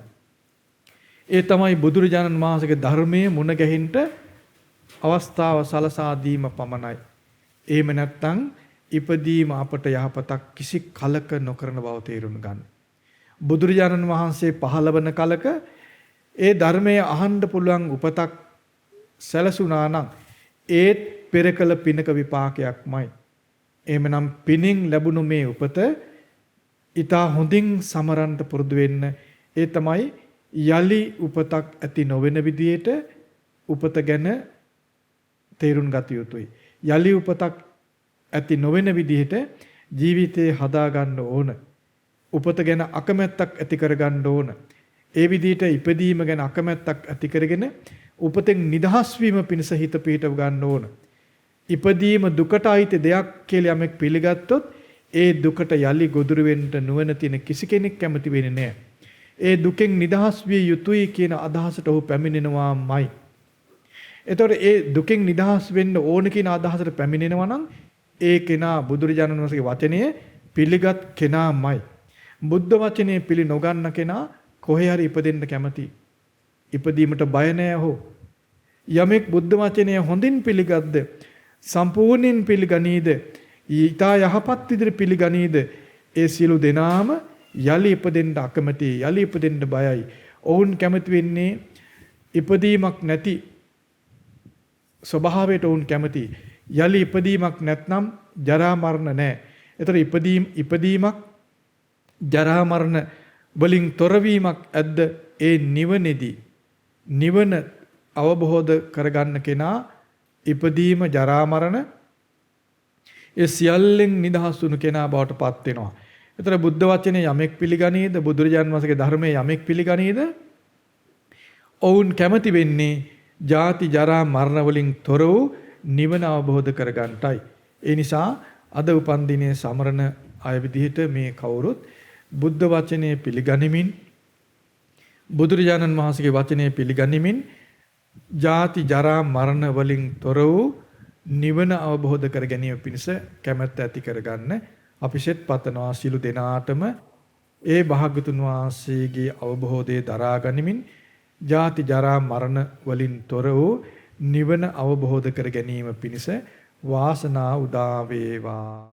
ඒ තමයි බුදුරජාණන් වහන්සේගේ ධර්මයේ මුණ ගැහින්න අවස්ථාව සලසා දීම පමණයි. එහෙම නැත්නම් ඉපදීම අපට යහපතක් කිසි කලක නොකරන බව තේරුම් ගන්න. බුදුරජාණන් වහන්සේ පහළ වන කලක ඒ ධර්මයේ අහන්න පුළුවන් උපතක් සැලසුණා නම් ඒත් පෙරකල පිනක විපාකයක්මයි. එහෙමනම් පිනින් ලැබුණු මේ උපත ඊටා හොඳින් සමරන්න පුරුදු වෙන්න. ඒ තමයි යලි උපතක් ඇති නොවන විදියට උපත ගැන තේරුම් ගත යුතුයි. යලි උපතක් ඇති නොවන විදිහට ජීවිතේ හදා ගන්න ඕන. උපත ගැන අකමැත්තක් ඇති කර ගන්න ඕන. ඒ විදිහට ඉපදීම ගැන අකමැත්තක් ඇති කරගෙන උපතෙන් නිදහස් වීම පිණිස හිත පිහිටව ගන්න ඕන. ඉපදීම දුකට අයිති දෙයක් කියලා යමෙක් පිළිගත්තොත් ඒ දුකට යලි ගොදුරු වෙන්න නුවණ තියෙන කිසි කෙනෙක් කැමති වෙන්නේ නැහැ. ඒ දුකෙන් නිදහස් විය යුතුයි කියන අදහසට ඔහු පැමිණෙනවාමයි. එතකොට ඒ දුකෙන් නිදහස් වෙන්න ඕන කියන අදහසට පැමිණෙනවා නම් ඒ කෙනා බුදුරජාණන් වහන්සේගේ වචනය පිළිගත් කෙනාමයි. බුද්ධ වචනේ පිළි නොගන්න කෙනා කොහේ හරි ඉපදෙන්න කැමති. ඉපදීමට බය නැහැ ඔහු. යමෙක් බුද්ධ වචනය හොඳින් පිළිගද්ද සම්පූර්ණයෙන් පිළිගනීද ඊතා යහපත් විදිහට පිළිගනීද ඒ සියලු දෙනාම යලි ඉපදෙන්න අකමැති යලි ඉපදෙන්න බයයි. ඔවුන් කැමති වෙන්නේ ඉපදීමක් නැති ස්වභාවයට ඔවුන් කැමති. යලි ඉපදීමක් නැත්නම් ජරා මරණ නැහැ. ඒතර ඉපදීමක් ජරා මරණ වලින් තොරවීමක් ඇද්ද ඒ නිවනේදී නිවන අවබෝධ කරගන්න කෙනා ඉපදීම ජරා මරණ ඒ සියල්ලෙන් නිදහස් වුණු කෙනා බවට පත් වෙනවා. ඒතර බුද්ධ වචනේ යමෙක් පිළිගනීද බුදුරජාන් වහන්සේගේ ධර්මයේ යමෙක් පිළිගනීද ඔවුන් කැමති වෙන්නේ ජාති ජරා මරණ වලින් තොර වූ නිවන අවබෝධ කරගන්නටයි. ඒ නිසා අද උපන් දිනයේ සමරන අය විදිහට මේ කවුරුත් බුද්ධ වචනේ පිළිගනිමින් බුදුරජාණන් වහන්සේගේ වචනේ පිළිගනිමින් ජාති ජරා මරණ වලින් තොර වූ නිවන අවබෝධ කර ගැනීම පිණිස කැමැත්ත ඇති කරගන්න අපි සෙත් පතනවා සිළු දෙනාටම ඒ භාග්‍යතුන් වහන්සේගේ අවබෝධය දරා ගනිමින් ජාති ජරා මරණ වලින් තොර වූ නිවන අවබෝධ කර ගැනීම පිණිස වාසනාව උදා වේවා.